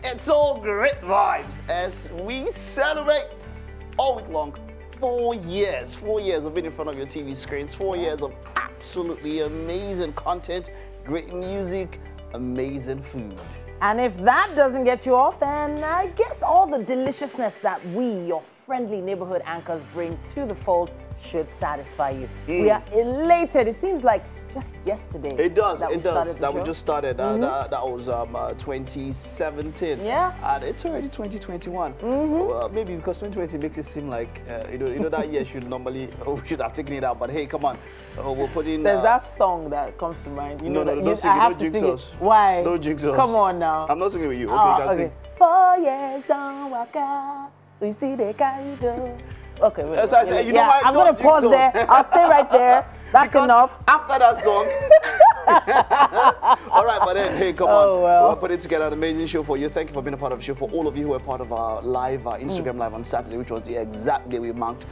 It's all great vibes as we celebrate all week long 4 years. 4 years of being in front of your TV screens, 4 years of absolutely amazing content, great music, amazing food. And if that doesn't get you off, then I guess all the deliciousness that we, your friendly neighborhood anchors, bring to the fold should satisfy you. We are elated. It seems like just yesterday. It does. We just started. That was 2017. Yeah. And it's already 2021. Well, maybe because 2020 makes it seem like you know that year should normally we should have taken it out. But hey, come on, we'll put in. There's that song that comes to mind. You know, don't sing it. Don't jinx us. Why? Don't jinx us. Come on now. I'm not singing with you. Okay, okay. Sing. 4 years don't walk out. We still they carry go. Okay, wait, you know what? I'm going to pause there. I'll stay right there. That's because enough. After that song. All right, but then, hey, come on. Well. We'll put it together, an amazing show for you. Thank you for being a part of the show. For all of you who were part of our live, Instagram live on Saturday, which was the exact day we marked,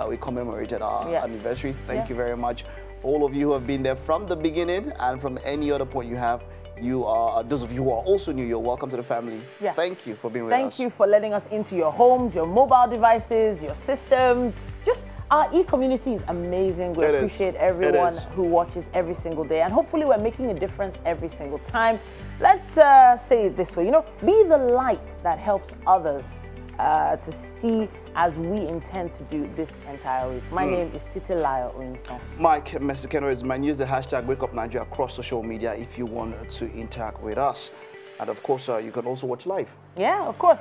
we commemorated our anniversary. Thank you very much. For all of you who have been there from the beginning and from any other point you have, you are, those of you who are also new, you're welcome to the family. Yeah. Thank you for being with us. Thank you for letting us into your homes, your mobile devices, your systems. Just our e-community is amazing. We appreciate everyone who watches every single day. And hopefully we're making a difference every single time. Let's say it this way, you know, be the light that helps others to see as we intend to do this entire week. My name is Titilayo Oyinson. Mike Mesikeno is my use the hashtag #WakeUpNigeria across social media if you want to interact with us. And of course, you can also watch live. Yeah, of course.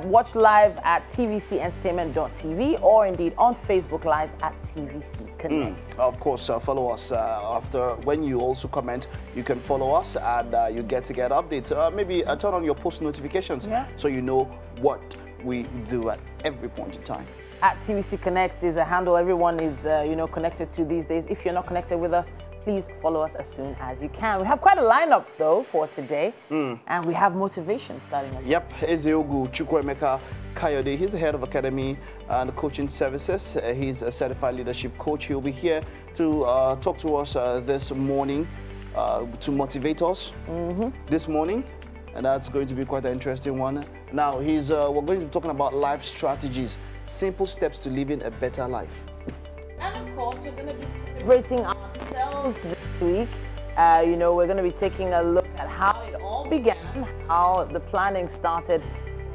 Watch live at tvcentertainment.tv or indeed on Facebook Live at TVC Connect. Of course, follow us after. When you also comment, you can follow us and you get updates. Maybe turn on your post notifications so you know what we do at every point in time. At TVC Connect is a handle everyone is connected to these days. If you're not connected with us, please follow us as soon as you can. We have quite a lineup though for today, and we have motivation starting us. Yep, Ezeogu Chukwuemeka Kayode. He's the head of academy and coaching services. He's a certified leadership coach. He'll be here to talk to us this morning to motivate us this morning. And that's going to be quite an interesting one. Now, we're going to be talking about life strategies, simple steps to living a better life. And of course, we're going to be celebrating ourselves this week. We're going to be taking a look at how it all began, how the planning started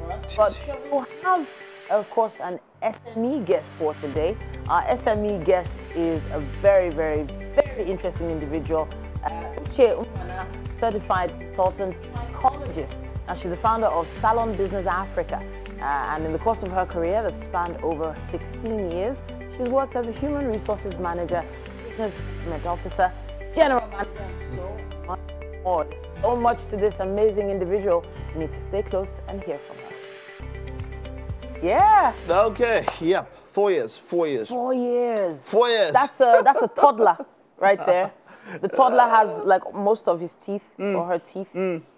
for us. But we'll have, of course, an SME guest for today. Our SME guest is a very, very, very interesting individual. Uche Umana, certified consultant psychologist, and she's the founder of Salon Business Africa. And in the course of her career that spanned over 16 years, she's worked as a human resources manager, business development officer, general manager, and so much more. There's so much to this amazing individual. You need to stay close and hear from her. Yeah. Okay. Yep. 4 years. 4 years. 4 years. 4 years. That's a toddler right there. The toddler has like most of his teeth or her teeth.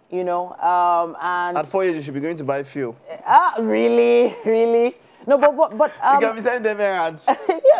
You know, and at 4 years you should be going to buy fuel. Really? No, but you can be sending them errands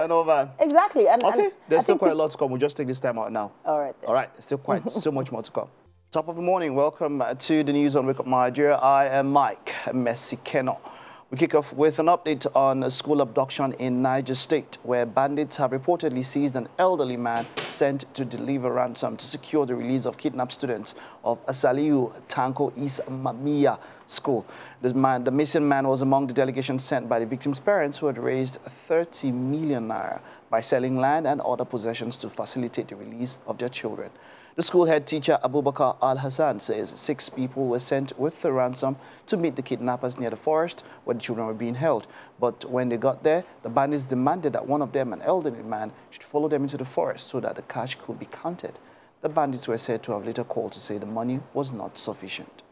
and all that. Exactly. Okay, there's still quite a lot to come. We'll just take this time out now. All right. All right, still quite so much more to come. Top of the morning, welcome to the news on Wake Up Nigeria. I am Mike Mesikeno. We kick off with an update on a school abduction in Niger State, where bandits have reportedly seized an elderly man sent to deliver ransom to secure the release of kidnapped students of Asaliu Tanko Ismamiya School. The missing man was among the delegation sent by the victim's parents, who had raised 30 million naira by selling land and other possessions to facilitate the release of their children. The school head teacher Abubakar Al-Hassan says 6 people were sent with the ransom to meet the kidnappers near the forest where the children were being held. But when they got there, the bandits demanded that one of them, an elderly man, should follow them into the forest so that the cash could be counted. The bandits were said to have later called to say the money was not sufficient.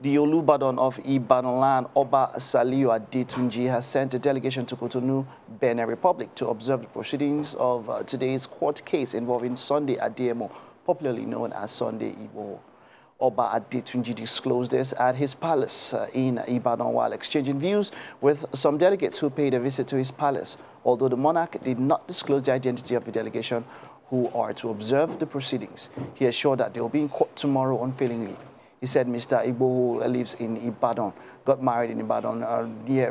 The Olubadan of Ibadan, Oba Saliu Adetunji, has sent a delegation to Cotonou, Benin Republic, to observe the proceedings of today's court case involving Sunday Ademo, popularly known as Sunday Igbo. Oba Adetunji disclosed this at his palace in Ibadan while exchanging views with some delegates who paid a visit to his palace, although the monarch did not disclose the identity of the delegation who are to observe the proceedings. He assured that they will be in court tomorrow unfailingly. He said Mr. Igbo lives in Ibadan, got married in Ibadan,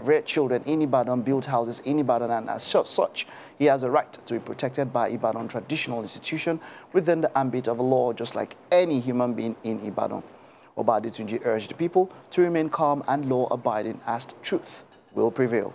reared children in Ibadan, built houses in Ibadan, and as such, he has a right to be protected by Ibadan traditional institution within the ambit of law, just like any human being in Ibadan. Obadetunji urged the people to remain calm and law-abiding as truth will prevail.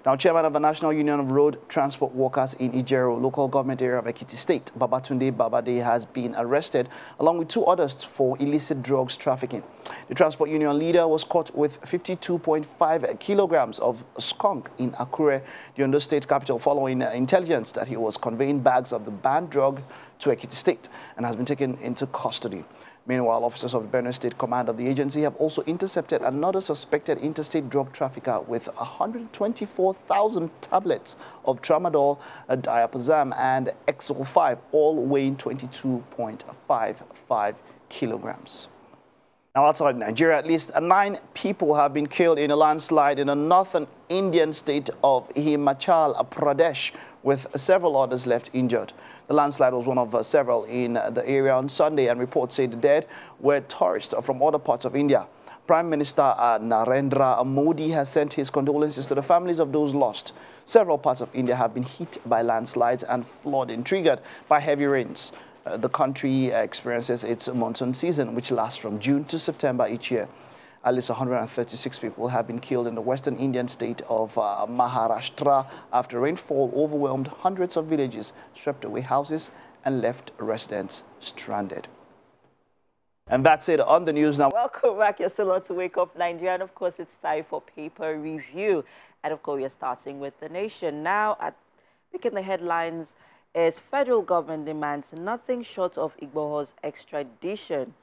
Now, Chairman of the National Union of Road Transport Workers in Ijero, local government area of Ekiti State, Babatunde Babade, has been arrested along with 2 others for illicit drugs trafficking. The transport union leader was caught with 52.5 kilograms of skunk in Akure, the Ondo State capital, following intelligence that he was conveying bags of the banned drug to Ekiti State and has been taken into custody. Meanwhile, officers of the Benue State Command of the agency have also intercepted another suspected interstate drug trafficker with 124,000 tablets of tramadol, diazepam, and XO5, all weighing 22.55 kilograms. Now, outside Nigeria, at least 9 people have been killed in a landslide in the northern Indian state of Himachal Pradesh, with several others left injured. The landslide was one of several in the area on Sunday, and reports say the dead were tourists from other parts of India. Prime Minister Narendra Modi has sent his condolences to the families of those lost. Several parts of India have been hit by landslides and flooding triggered by heavy rains. The country experiences its monsoon season, which lasts from June to September each year. At least 136 people have been killed in the western Indian state of Maharashtra after rainfall overwhelmed hundreds of villages, swept away houses, and left residents stranded. And that's it on the news now. Welcome back. You're still on to Wake Up Nigeria. And of course, it's time for paper review. And of course, we're starting with The Nation. Now, picking the headlines is federal government demands nothing short of Igboho's extradition.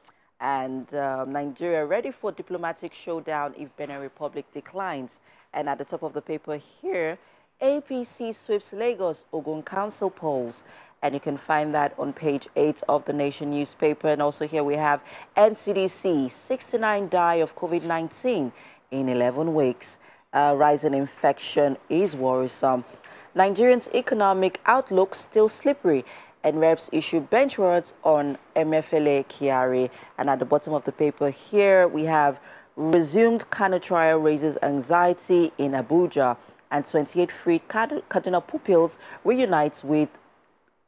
And Nigeria ready for diplomatic showdown if Benin Republic declines. And at the top of the paper here, APC sweeps Lagos Ogun Council polls. And you can find that on page 8 of the Nation newspaper. And also here we have NCDC, 69 die of COVID-19 in 11 weeks. Rising infection is worrisome. Nigerians' economic outlook still slippery. And reps issue bench warrants on MFLA Kyari. And at the bottom of the paper here, we have resumed Kano trial raises anxiety in Abuja. And 28 freed Kaduna pupils reunites with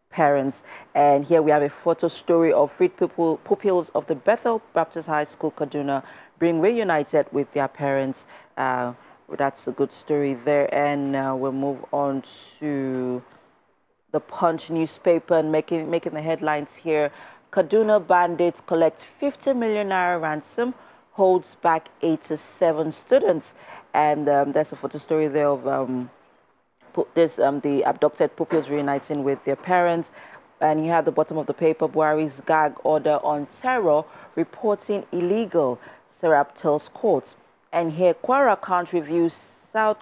parents. And here we have a photo story of freed pupils of the Bethel Baptist High School, Kaduna, being reunited with their parents. That's a good story there. And we'll move on to the Punch newspaper and making the headlines here. Kaduna bandits collect 50 million naira ransom, holds back 87 students. And there's a photo story there of the abducted pupils reuniting with their parents. And you have the bottom of the paper, Buhari's gag order on terror, reporting illegal, Serap tells court. And here, Kwara can't review South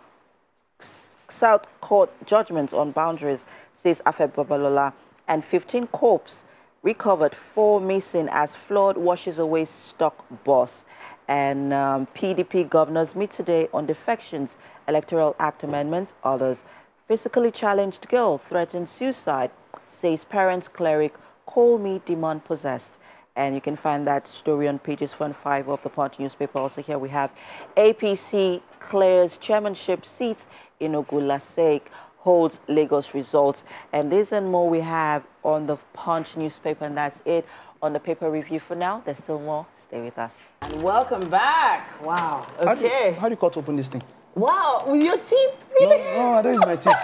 Court judgments on boundaries, says Afeb Babalola. And 15 corpses recovered, 4 missing as flood washes away stock bus. And PDP governors meet today on defections, Electoral Act amendments, others. Physically challenged girl threatens suicide, says parents cleric, call me demon possessed. And you can find that story on pages 4 and 5 of the Punch newspaper. Also here we have APC clears chairmanship seats in Ogulasek, holds Lagos results. And this and more we have on the Punch newspaper. And that's it on the paper review for now. There's still more. Stay with us. And welcome back. Wow. Okay. How do you cut open this thing? Wow. With your teeth? Really? No, I don't use my teeth.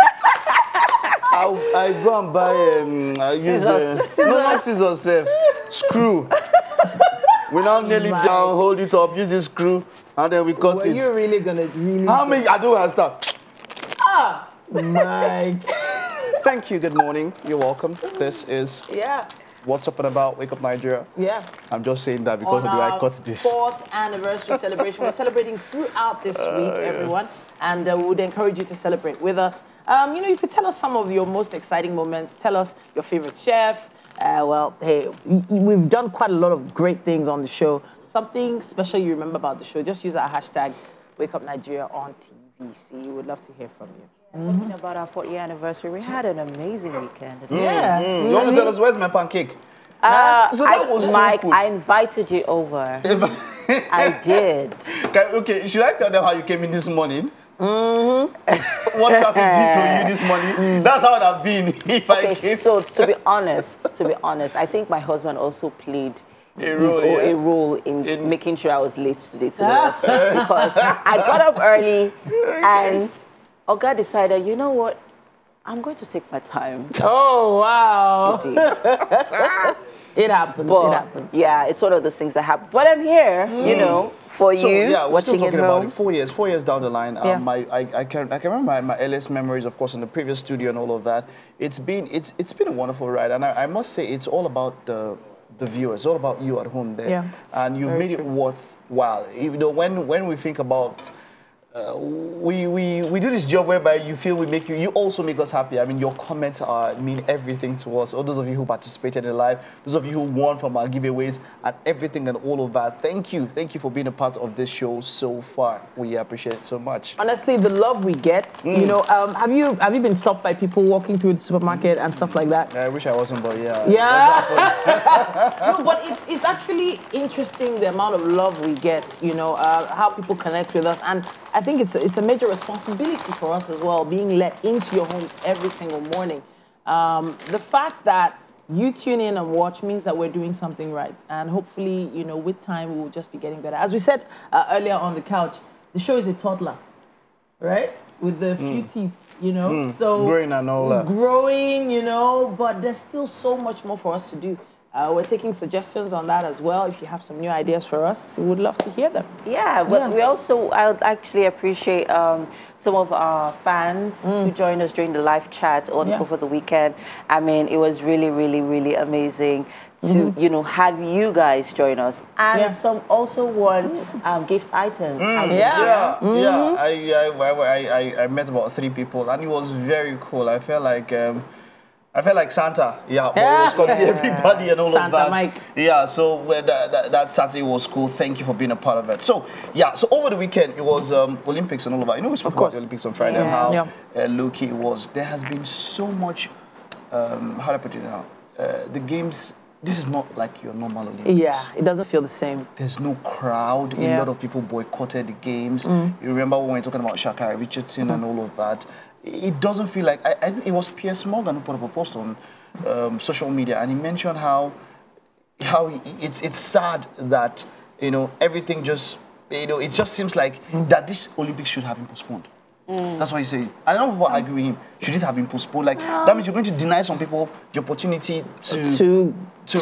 I go and buy scissors. Not scissors, screw. We now nail it down, hold it up, use this screw, and then we cut it. Are you really gonna How many? I don't understand. Ah, my. Thank you. Good morning. You're welcome. This is What's Up and About Wake Up Nigeria. Yeah. I'm just saying that because of the way I cut this. 4th anniversary celebration. We're celebrating throughout this week, everyone. And we would encourage you to celebrate with us. You know, you could tell us some of your most exciting moments. Tell us your favorite chef. Well, hey, we've done quite a lot of great things on the show. Something special you remember about the show, just use our hashtag Wake Up Nigeria on TVC. We would love to hear from you. Talking about our 4th year anniversary, we had an amazing weekend. You want to tell us where's my pancake? So that was Mike, so cool. I invited you over. I did. Okay, should I tell them how you came in this morning? What traffic did to you this morning? That's how it would have been if I came. So to be honest, I think my husband also played a role in making sure I was late today to the office because I got up early and Oga decided, you know what? I'm going to take my time. Oh, wow. It happens. But, it happens. Yeah, it's one of those things that happen. But I'm here, you know, for you. Yeah, we're still watching talking at about home. it. 4 years down the line. I can remember my earliest memories, of course, in the previous studio and all of that. It's been a wonderful ride, and I must say it's all about the viewers. It's all about you at home there, and you've made it worthwhile. You know, when we think about. We do this job whereby you feel we make you also make us happy. I mean, your comments mean everything to us. All those of you who participated in live, those of you who won from our giveaways and everything and all of that. Thank you for being a part of this show so far. We appreciate it so much. Honestly, the love we get, you know, have you been stopped by people walking through the supermarket and stuff like that? I wish I wasn't, but yeah. Yeah. No, but it's actually interesting the amount of love we get, you know, how people connect with us. And I think it's a major responsibility for us as well, being let into your homes every single morning. The fact that you tune in and watch means that we're doing something right. And hopefully, you know, with time, we'll just be getting better. As we said earlier on the couch, the show is a toddler, right? With the few teeth, you know. So growing and all that. Growing, you know, but there's still so much more for us to do. We're taking suggestions on that as well. If you have some new ideas for us, we would love to hear them. Yeah, but we also, I would actually appreciate some of our fans who joined us during the live chat over the weekend. I mean, it was really, really, really amazing to, you know, have you guys join us. And some also won gift items. I met about 3 people, and it was very cool. I felt like Santa, but it was good to see everybody and all Santa of that. Mike. Yeah, so that Saturday was cool. Thank you for being a part of it. So, so over the weekend, it was Olympics and all of that. You know, we spoke about the Olympics on Friday and how low-key it was. There has been so much, how do I put it now? The games, this is not like your normal Olympics. Yeah, it doesn't feel the same. There's no crowd. A lot of people boycotted the games. You remember when we were talking about Shakari Richardson and all of that. It doesn't feel like, I think it was Piers Morgan who put up a post on social media, and he mentioned how it's sad that, you know, everything just, you know, it just seems like that this Olympics should have been postponed. That's what he said. I don't know what I agree with him. Should it have been postponed? Like, that means you're going to deny some people the opportunity to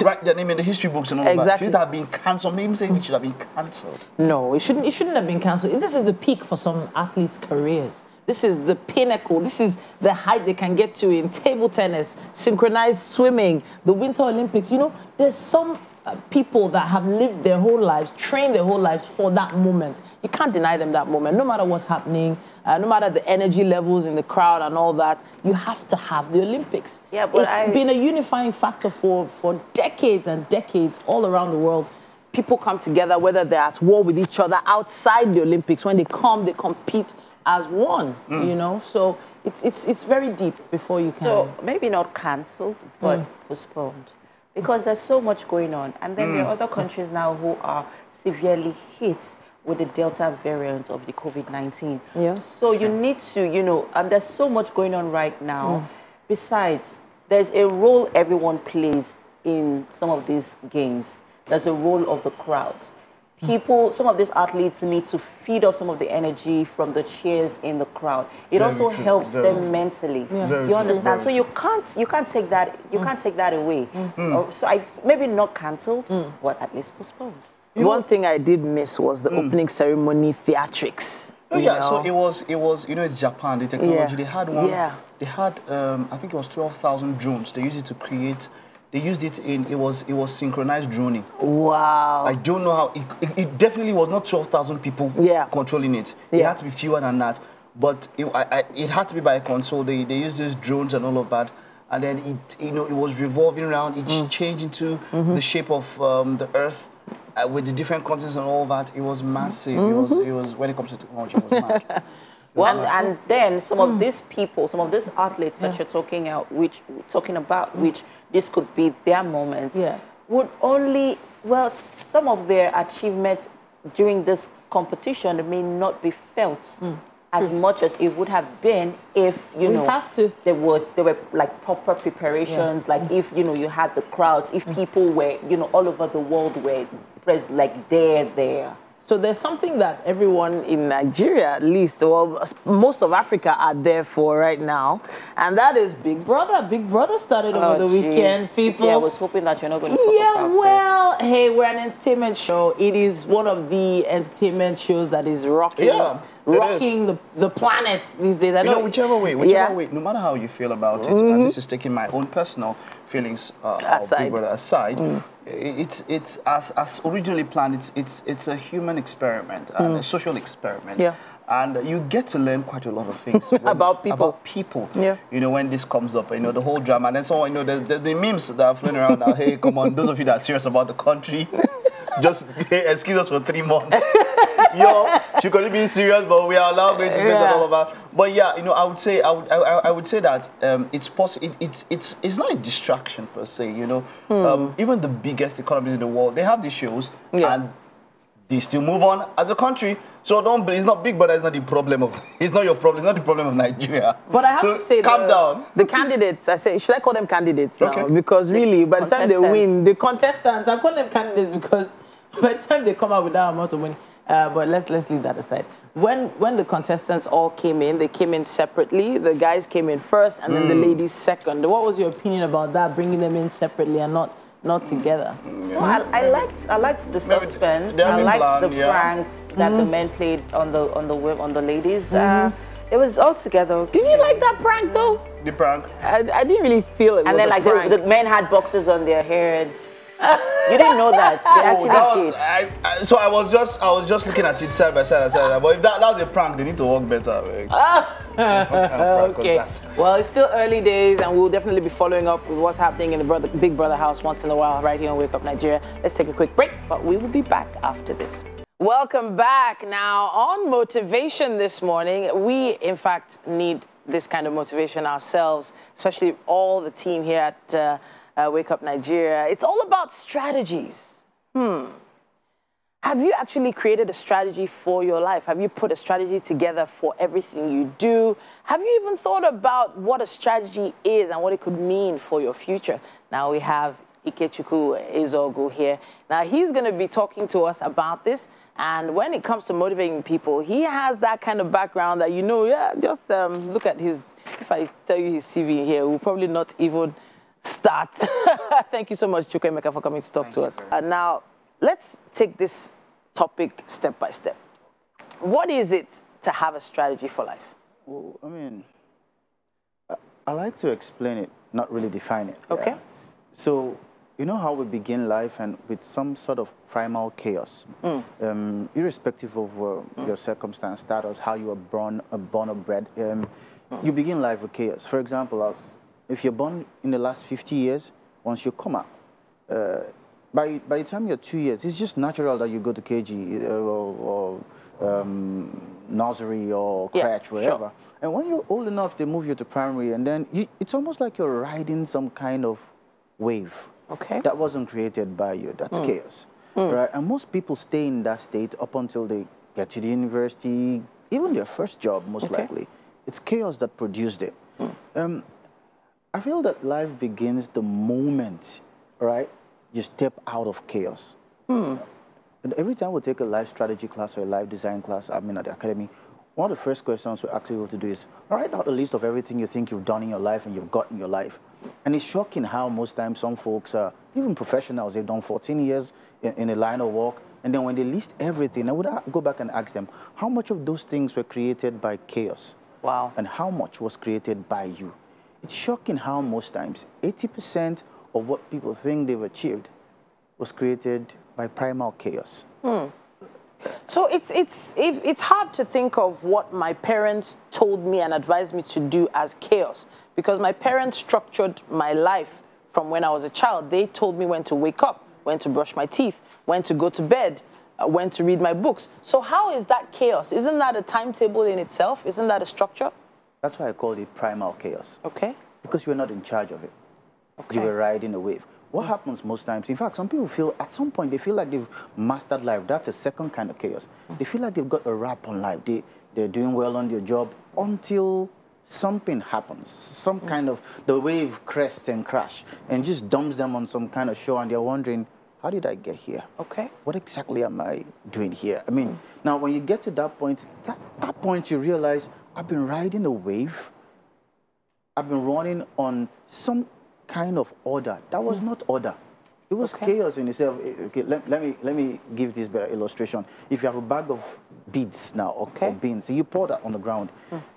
write their name in the history books and all of that. Should it have been cancelled? Maybe saying it should have been cancelled. No, it shouldn't have been cancelled. This is the peak for some athletes' careers. This is the pinnacle. This is the height they can get to in table tennis, synchronized swimming, the Winter Olympics. You know, there's some people that have lived their whole lives, trained their whole lives for that moment. You can't deny them that moment, no matter what's happening, no matter the energy levels in the crowd and all that. You have to have the Olympics. Yeah, but it's been a unifying factor for decades and decades all around the world. People come together, whether they're at war with each other outside the Olympics. When they come, they compete as one, you know, so it's very deep before you can. So maybe not cancelled, but postponed, because there's so much going on, and then there are other countries now who are severely hit with the Delta variant of the COVID-19. Yeah. So you need to, you know, there's so much going on right now. Besides, there's a role everyone plays in some of these games. There's a role of the crowd. People, some of these athletes need to feed off some of the energy from the cheers in the crowd. It also helps them mentally. You understand? So you can't take that away. So maybe not cancelled, but at least postponed. One thing I did miss was the opening ceremony theatrics. Oh yeah, so it was you know, it's Japan, the technology. They had one. They had I think it was 12,000 drones. They used it to create. They used it in, it was synchronized droning. Wow. I don't know how, it definitely was not 12,000 people controlling it. It had to be fewer than that. But it had to be by a console. They used these drones and all of that. And then it was revolving around. It changed into the shape of the earth with the different continents and all that. It was massive. It was, when it comes to technology, it was mad. Well, and then some of these people, some of these athletes that you're talking about, which this could be their moment. would only, well, some of their achievements during this competition may not be felt as much as it would have been if, you know, there were like proper preparations, like if, you know, you had the crowds, if people were, you know, all over the world were like there. So there's something that everyone in Nigeria, at least, well, most of Africa are there for right now, and that is Big Brother. Big Brother started over the weekend, people. I was hoping that you're not going to talk about well, hey, we're an entertainment show. It is one of the entertainment shows that is rocking, the planet these days. I know, whichever way, no matter how you feel about it, and this is taking my own personal feelings of Big Brother aside, it's as originally planned. It's a human experiment and a social experiment. Yeah. And you get to learn quite a lot of things about people. Yeah. You know, when this comes up, you know, the whole drama, and then so, you know, the memes that are floating around now. Hey, come on, those of you that are serious about the country, just excuse us for 3 months. Yo, she could be serious, but we are now going to get all of that. But yeah, you know, I would say that it's possible. It's not a distraction per se. You know, even the biggest economies in the world, they have these shows, and they still move on as a country. So don't. It's not Big Brother. It's not the problem of. It's not your problem. It's not the problem of Nigeria. But I have to say, calm down. The candidates. I say, should I call them candidates now? Because really, by the time they win, the contestants, I call them candidates because by the time they come out with that amount of money. But let's leave that aside. When the contestants all came in, they came in separately. The guys came in first, and then the ladies second. What was your opinion about that? Bringing them in separately and not together. Well, I liked the suspense. I liked the pranks that the men played on the ladies. It was all together. Okay. Did you like that prank though? The prank. I didn't really feel it. And then like the men had boxes on their heads. You didn't know that. They actually did. So I was just looking at it side by side. But if that was a prank, they need to work better. Okay. Well, it's still early days, and we'll definitely be following up with what's happening in the Big Brother house once in a while, right here on Wake Up Nigeria. Let's take a quick break, but we will be back after this. Welcome back. Now, on motivation this morning, we, in fact, need this kind of motivation ourselves, especially all the team here at Wake Up Nigeria. It's all about strategies. Have you actually created a strategy for your life? Have you put a strategy together for everything you do? Have you even thought about what a strategy is and what it could mean for your future? Now we have Ikechukwu Ezogu here. Now he's going to be talking to us about this. And when it comes to motivating people, he has that kind of background that, you know, just look at his, if I tell you his CV here, we'll probably not even start. Thank you so much, Chukwuemeka, for coming to talk to us. Now, let's take this topic step by step. What is it to have a strategy for life? Well, I mean, I like to explain it, not really define it. Okay. Yeah. So, you know how we begin life and with some sort of primal chaos, irrespective of your circumstance, status, how you are born or bred, you begin life with chaos. For example, if you're born in the last 50 years, once you come out, by the time you're 2 years, it's just natural that you go to KG or nursery or crèche, wherever. Sure. And when you're old enough, they move you to primary, and then it's almost like you're riding some kind of wave. Okay. That wasn't created by you. That's chaos, right? And most people stay in that state up until they get to the university, even their first job, most likely. It's chaos that produced it. I feel that life begins the moment, right, you step out of chaos. And every time we take a life strategy class or a life design class, I mean, at the academy, one of the first questions we ask people to do is, write out a list of everything you think you've done in your life and you've got in your life. And it's shocking how most times some folks, even professionals, they've done 14 years in a line of work, and then when they list everything, I would go back and ask them, how much of those things were created by chaos? Wow. And how much was created by you? It's shocking how most times 80% of what people think they've achieved was created by primal chaos. So it's hard to think of what my parents told me and advised me to do as chaos, because my parents structured my life from when I was a child. They told me when to wake up, when to brush my teeth, when to go to bed, when to read my books. So how is that chaos? Isn't that a timetable in itself? Isn't that a structure? That's why I call it primal chaos. Okay. Because you were not in charge of it. Okay. You were riding a wave. What happens most times, in fact, some people feel, at some point, they feel like they've mastered life. That's a second kind of chaos. They feel like they've got a wrap on life. They're doing well on their job until something happens, some kind of, the wave crests and crash and just dumps them on some kind of shore, and they're wondering, how did I get here? Okay. What exactly am I doing here? I mean, now when you get to that point you realize, I've been riding a wave. I've been running on some kind of order. That was not order. It was chaos in itself. Okay, let me give this better illustration. If you have a bag of beads now or beans, you pour that on the ground.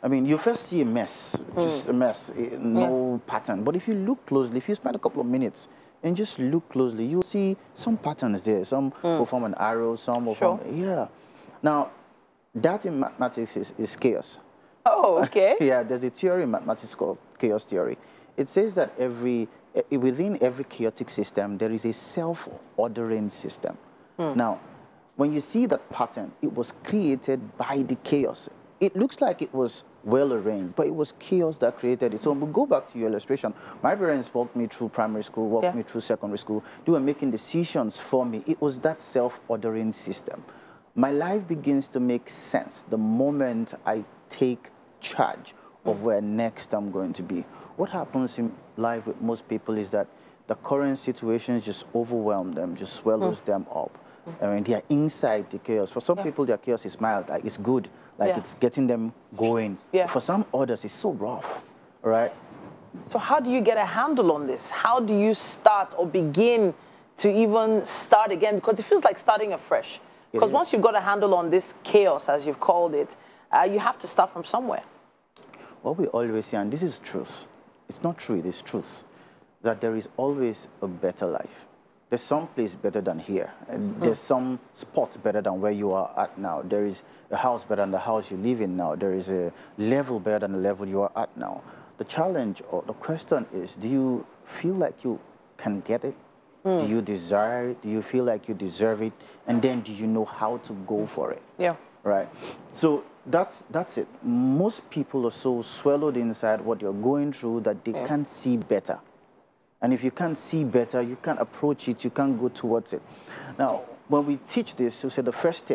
I mean, you first see a mess, just a mess, no pattern. But if you look closely, if you spend a couple of minutes and just look closely, you'll see some patterns there. Some will form an arrow, some will form, Now, that in mathematics is chaos. Oh, okay. Yeah, there's a theory in mathematics called chaos theory. It says that within every chaotic system, there is a self-ordering system. Now, when you see that pattern, it was created by the chaos. It looks like it was well arranged, but it was chaos that created it. So we'll go back to your illustration. My parents walked me through primary school, walked me through secondary school. They were making decisions for me. It was that self-ordering system. My life begins to make sense the moment I take charge of where next I'm going to be. What happens in life with most people is that the current situations just overwhelm them, just swallows them up. I mean, they are inside the chaos. For some people, their chaos is mild, like it's good, like it's getting them going. For some others, it's so rough, right? So how do you get a handle on this? How do you start or begin to even start again? Because it feels like starting afresh. Because once you've got a handle on this chaos, as you've called it, you have to start from somewhere. What we always say, and this is truth, it's not true, it is truth, that there is always a better life. There's some place better than here. And there's some spot better than where you are at now. There is a house better than the house you live in now. There is a level better than the level you are at now. The challenge or the question is, do you feel like you can get it? Do you desire it? Do you feel like you deserve it? And then do you know how to go for it? Yeah. Right? So that's it. Most people are so swallowed inside what you're going through that they can't see better. And if you can't see better, you can't approach it, you can't go towards it. Now, when we teach this, we say the first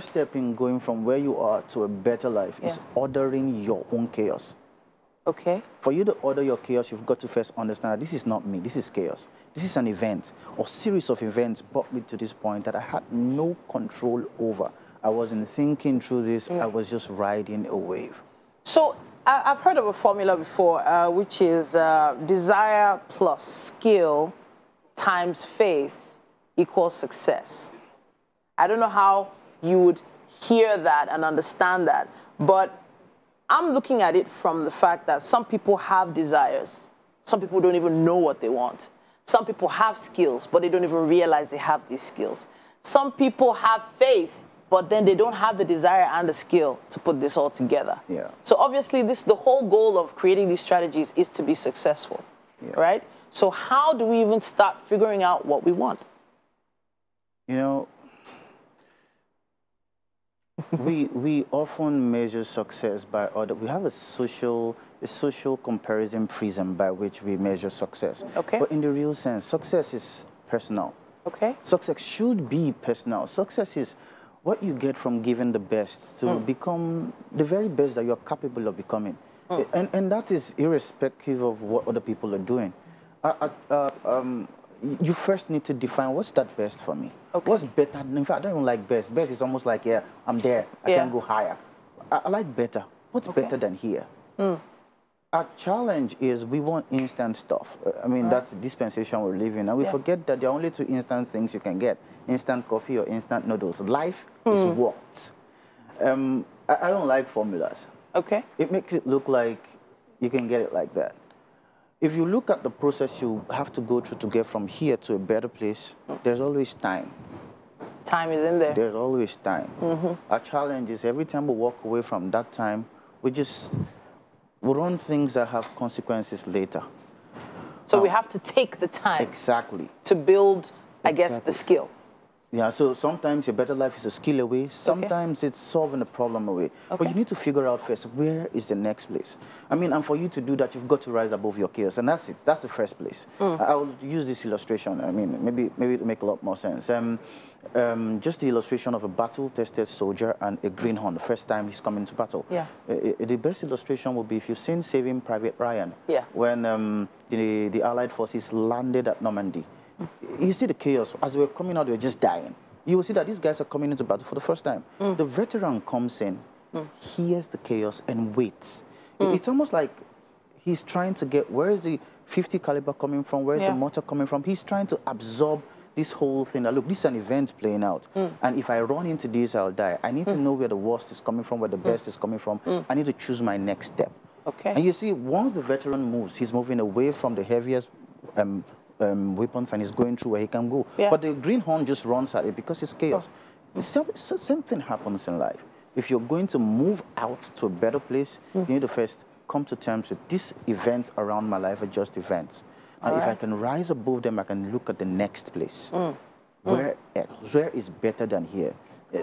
step in going from where you are to a better life is ordering your own chaos. Okay. For you to order your chaos, you've got to first understand that this is not me, this is chaos. This is an event or series of events brought me to this point that I had no control over. I wasn't thinking through this, I was just riding a wave. So I've heard of a formula before, which is desire plus skill times faith equals success. I don't know how you would hear that and understand that, but I'm looking at it from the fact that some people have desires. Some people don't even know what they want. Some people have skills, but they don't even realize they have these skills. Some people have faith, but then they don't have the desire and the skill to put this all together. Yeah. So obviously, the whole goal of creating these strategies is to be successful, right? So how do we even start figuring out what we want? You know, we often measure success by other. We have a social comparison prism by which we measure success. Okay. But in the real sense, success is personal. Okay. Success should be personal. Success is what you get from giving the best to become the very best that you are capable of becoming. And that is irrespective of what other people are doing. You first need to define what's that best for me. Okay. What's better? In fact, I don't even like best. Best is almost like, yeah, I'm there. I can go higher. I like better. What's better than here? Our challenge is we want instant stuff. I mean, that's the dispensation we're living in. And we forget that there are only two instant things you can get. Instant coffee or instant noodles. Life is what? I don't like formulas. Okay. It makes it look like you can get it like that. If you look at the process you have to go through to get from here to a better place, there's always time. Time is in there. There's always time. Our challenge is every time we walk away from that time, we run things that have consequences later. So we have to take the time. Exactly. To build, I guess, the skill. Yeah, so sometimes your better life is a skill away. Sometimes it's solving a problem away. But you need to figure out first, where is the next place? I mean, and for you to do that, you've got to rise above your chaos. And that's it. That's the first place. I will use this illustration. I mean, maybe it will make a lot more sense. Just the illustration of a battle-tested soldier and a greenhorn the first time he's coming to battle. Yeah. The best illustration would be if you've seen Saving Private Ryan. Yeah. When the Allied forces landed at Normandy. You see the chaos. As they were coming out, they were just dying. You will see that these guys are coming into battle for the first time. The veteran comes in, hears the chaos, and waits. It's almost like he's trying to get, where is the 50 caliber coming from? Where is the mortar coming from? He's trying to absorb this whole thing. That, look, this is an event playing out. And if I run into this, I'll die. I need to know where the worst is coming from, where the best is coming from. I need to choose my next step. And you see, once the veteran moves, he's moving away from the heaviest weapons and he's going through where he can go. But the greenhorn just runs at it because it's chaos. Same thing happens in life. If you're going to move out to a better place, you need to first come to terms with these events around my life are just events. And if I can rise above them, I can look at the next place. Where is better than here?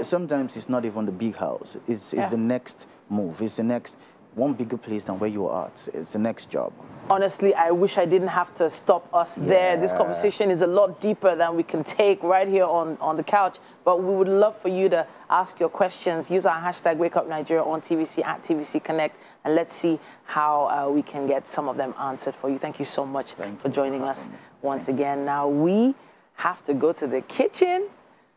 Sometimes it's not even the big house. It's the next move. It's the next one bigger place than where you are at. It's the next job. Honestly, I wish I didn't have to stop us there. This conversation is a lot deeper than we can take right here on the couch. But we would love for you to ask your questions. Use our hashtag WakeUpNigeria on TVC at TVC Connect, and let's see how we can get some of them answered for you. Thank you so much for joining us once again. Now we have to go to the kitchen.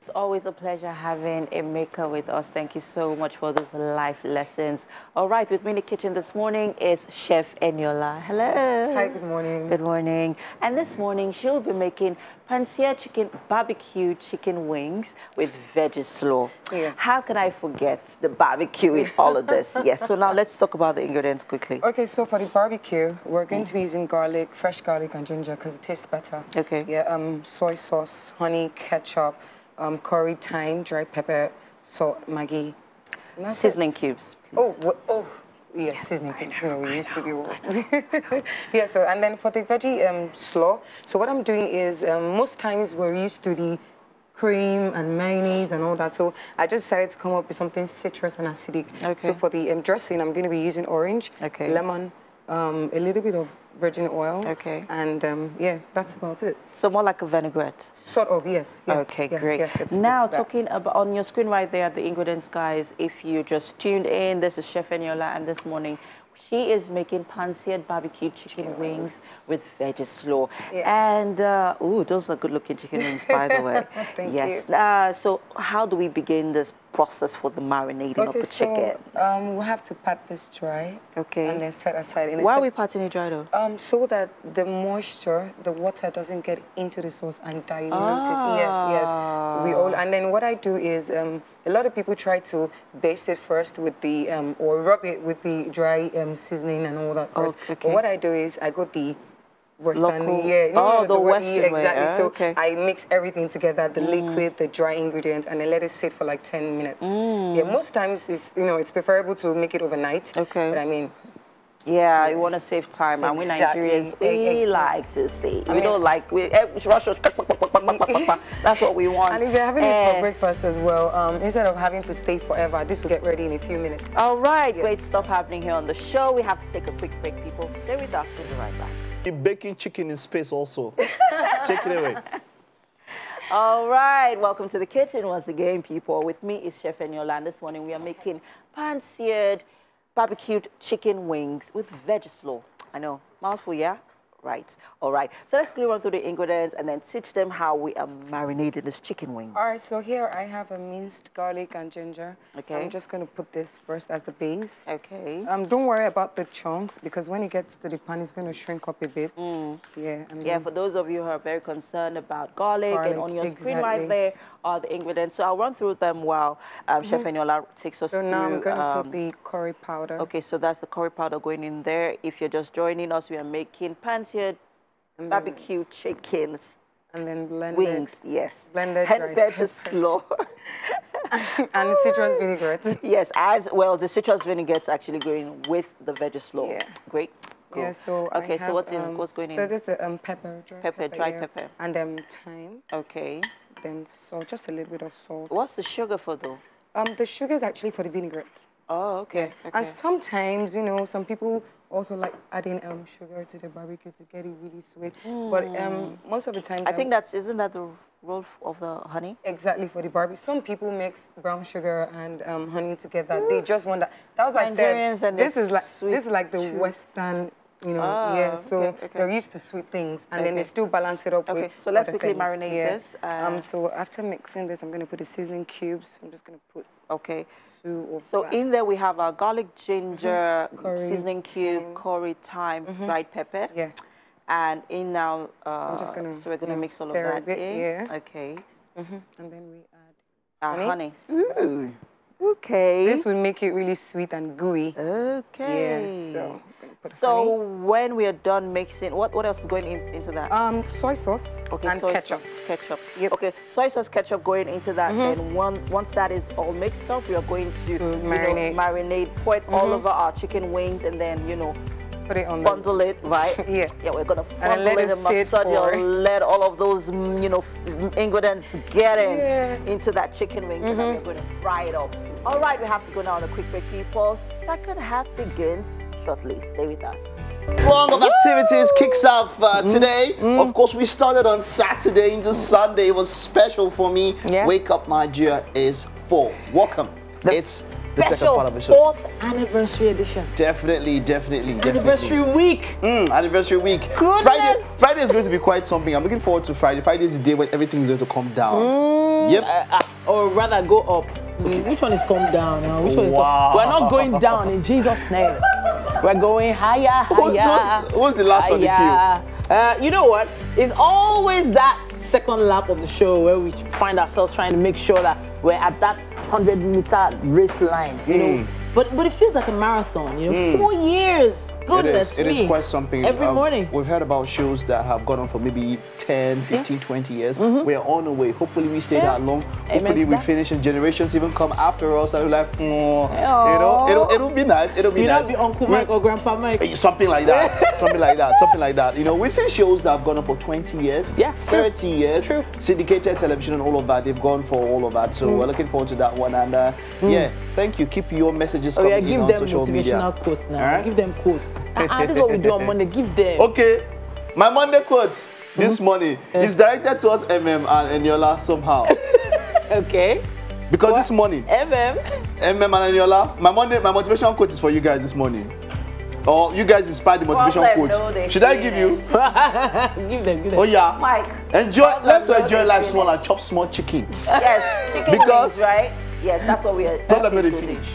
It's always a pleasure having a maker with us. Thank you so much for those life lessons. All right, with me in the kitchen this morning is Chef Eniola. Hello. Hi, good morning. Good morning. And this morning, she'll be making pancia chicken, barbecue chicken wings with veggie slaw. How can I forget the barbecue in all of this? Yes, so now let's talk about the ingredients quickly. Okay, so for the barbecue, we're going to be using garlic, fresh garlic and ginger because it tastes better. Okay. Yeah, soy sauce, honey, ketchup, curry, thyme, dry pepper, salt, Maggi. Seasoning cubes. Yes, seasoning cubes. You know, we used to do. Yeah. So and then for the veggie slaw. So what I'm doing is most times we're used to the cream and mayonnaise and all that. So I just decided to come up with something citrus and acidic. Okay. So for the dressing, I'm going to be using orange, lemon, a little bit of virgin oil. Okay. And yeah, that's about it. So more like a vinaigrette? Sort of, yes. Okay, great. Yes, now, talking about, on your screen right there, the ingredients, guys, if you just tuned in, this is Chef Eniola, and this morning, she is making pan-seared barbecue chicken wings with veggie slaw. And, ooh, those are good-looking chicken wings, by the way. Thank you. So how do we begin this process for the marinating of the chicken? We'll have to pat this dry. Okay. And then set aside. Why are we patting it dry, though? So that the moisture, the water doesn't get into the sauce and dilute it. Yes. And then what I do is, a lot of people try to baste it first with the, or rub it with the dry seasoning and all that first. But what I do is, I go the Western, the Western way. Exactly. So I mix everything together, the liquid, the dry ingredients, and then let it sit for like 10 minutes. Yeah, most times it's it's preferable to make it overnight. Okay. But I mean, yeah, you want to save time, and we Nigerians we like to save. We don't like rush. That's what we want. And if you're having it for breakfast as well, instead of having to stay forever, this will get ready in a few minutes. All right, great stuff happening here on the show. We have to take a quick break, people. Stay with us. We'll be right back. Baking chicken in space also. Take it away. All right, welcome to the kitchen once again, people. With me is Chef Eniola, and this morning we are making pan-seared barbecued chicken wings with veggie slaw. I know, mouthful, yeah? Right. All right. So let's quickly run through the ingredients and then teach them how we are marinating this chicken wings. All right. So here I have a minced garlic and ginger. Okay. So I'm just going to put this first as the base. Okay. Don't worry about the chunks because when it gets to the pan, it's going to shrink up a bit. Yeah. For those of you who are very concerned about garlic and on your screen right there are the ingredients. So I'll run through them while Chef Eniola takes us through. So now I'm going to put the curry powder. Okay. So that's the curry powder going in there. If you're just joining us, we are making pan-seared barbecue chickens and then blended wings, yes, blended and veggie slaw and citrus vinaigrette. Yes, as well. The citrus vinaigrette is actually going with the veggie slaw. Yeah, great. Cool. Yeah. So okay. So what's going in? So this is the pepper, dried pepper, and thyme. Okay. then salt, just a little bit of salt. What's the sugar for, though? The sugar is actually for the vinaigrette. Oh, okay. Yeah. And sometimes, you know, some people also like adding sugar to the barbecue to get it really sweet. But most of the time, I think isn't that the role of the honey? Exactly, for the barbecue. Some people mix brown sugar and honey together. They just want that. That was why I said this is like the Western. You know, so they're used to sweet things, and then they still balance it up with. So let's quickly marinate this. So after mixing this, I'm going to put the seasoning cubes. I'm just going to put 2 of So that. in there we have our garlic, ginger, seasoning cube, curry, thyme, dried pepper. Yeah. And in now, I'm just gonna, so we're going to mix all of that in. Yeah. Okay. And then we add our honey. Ooh. Okay. This will make it really sweet and gooey. Okay. Yeah. So, when we are done mixing, what else is going into that? Soy sauce. Okay. And soy ketchup. Sauce, ketchup. Yep. Okay. Soy sauce, ketchup going into that. Then once that is all mixed up, we are going to marinate, pour it all over our chicken wings, and then put it on bundle it, right? Yeah, we're gonna bundle it and massage it, let all of those, ingredients get into that chicken wings, and then we're gonna fry it up. All right, we have to go now on a quick break, people. Second half begins shortly. Stay with us. Long of activities kicks off today. Of course, we started on Saturday into Sunday. It was special for me. Wake Up Nigeria is full. Welcome. It's the second part of the show. 4th anniversary edition. Definitely. Anniversary week. Anniversary week. Goodness. Friday is going to be quite something. I'm looking forward to Friday. Friday is the day when everything is going to calm down. Or rather go up. Which one is calm down? Which one is calm? We're not going down in Jesus' name. We're going higher. What's the last on the queue? You know what? It's always that second lap of the show where we find ourselves trying to make sure that we're at that 100-meter race line. You know, but it feels like a marathon. 4 years. Goodness it is quite something. Every morning. We've heard about shows that have gone on for maybe 10, 15, 20 years. We're on the way. Hopefully we stay that long. Hopefully we finish and generations even come after us and we're like, it'll be nice. It'll be nice. You'll not be Uncle Mike or Grandpa Mike. Something like that. Something like that. We've seen shows that have gone on for 20 years, 30 years. True. Syndicated television and all of that. They've gone for all of that. So we're looking forward to that one. And thank you. Keep your messages coming in on social media. Quotes now. Give them quotes. This is what we do on Monday. Give them. Okay. My Monday quote this morning is directed towards MM and Eniola somehow. Okay. Because this morning, MM and Eniola, my motivational quote is for you guys this morning. Or you guys inspired the motivational quote. Should I give you? Give them. Oh yeah. Mike. Learn to enjoy life small and chop small chicken. Yes, chicken wings, right? Yes, that's what we are. Problem not they finish.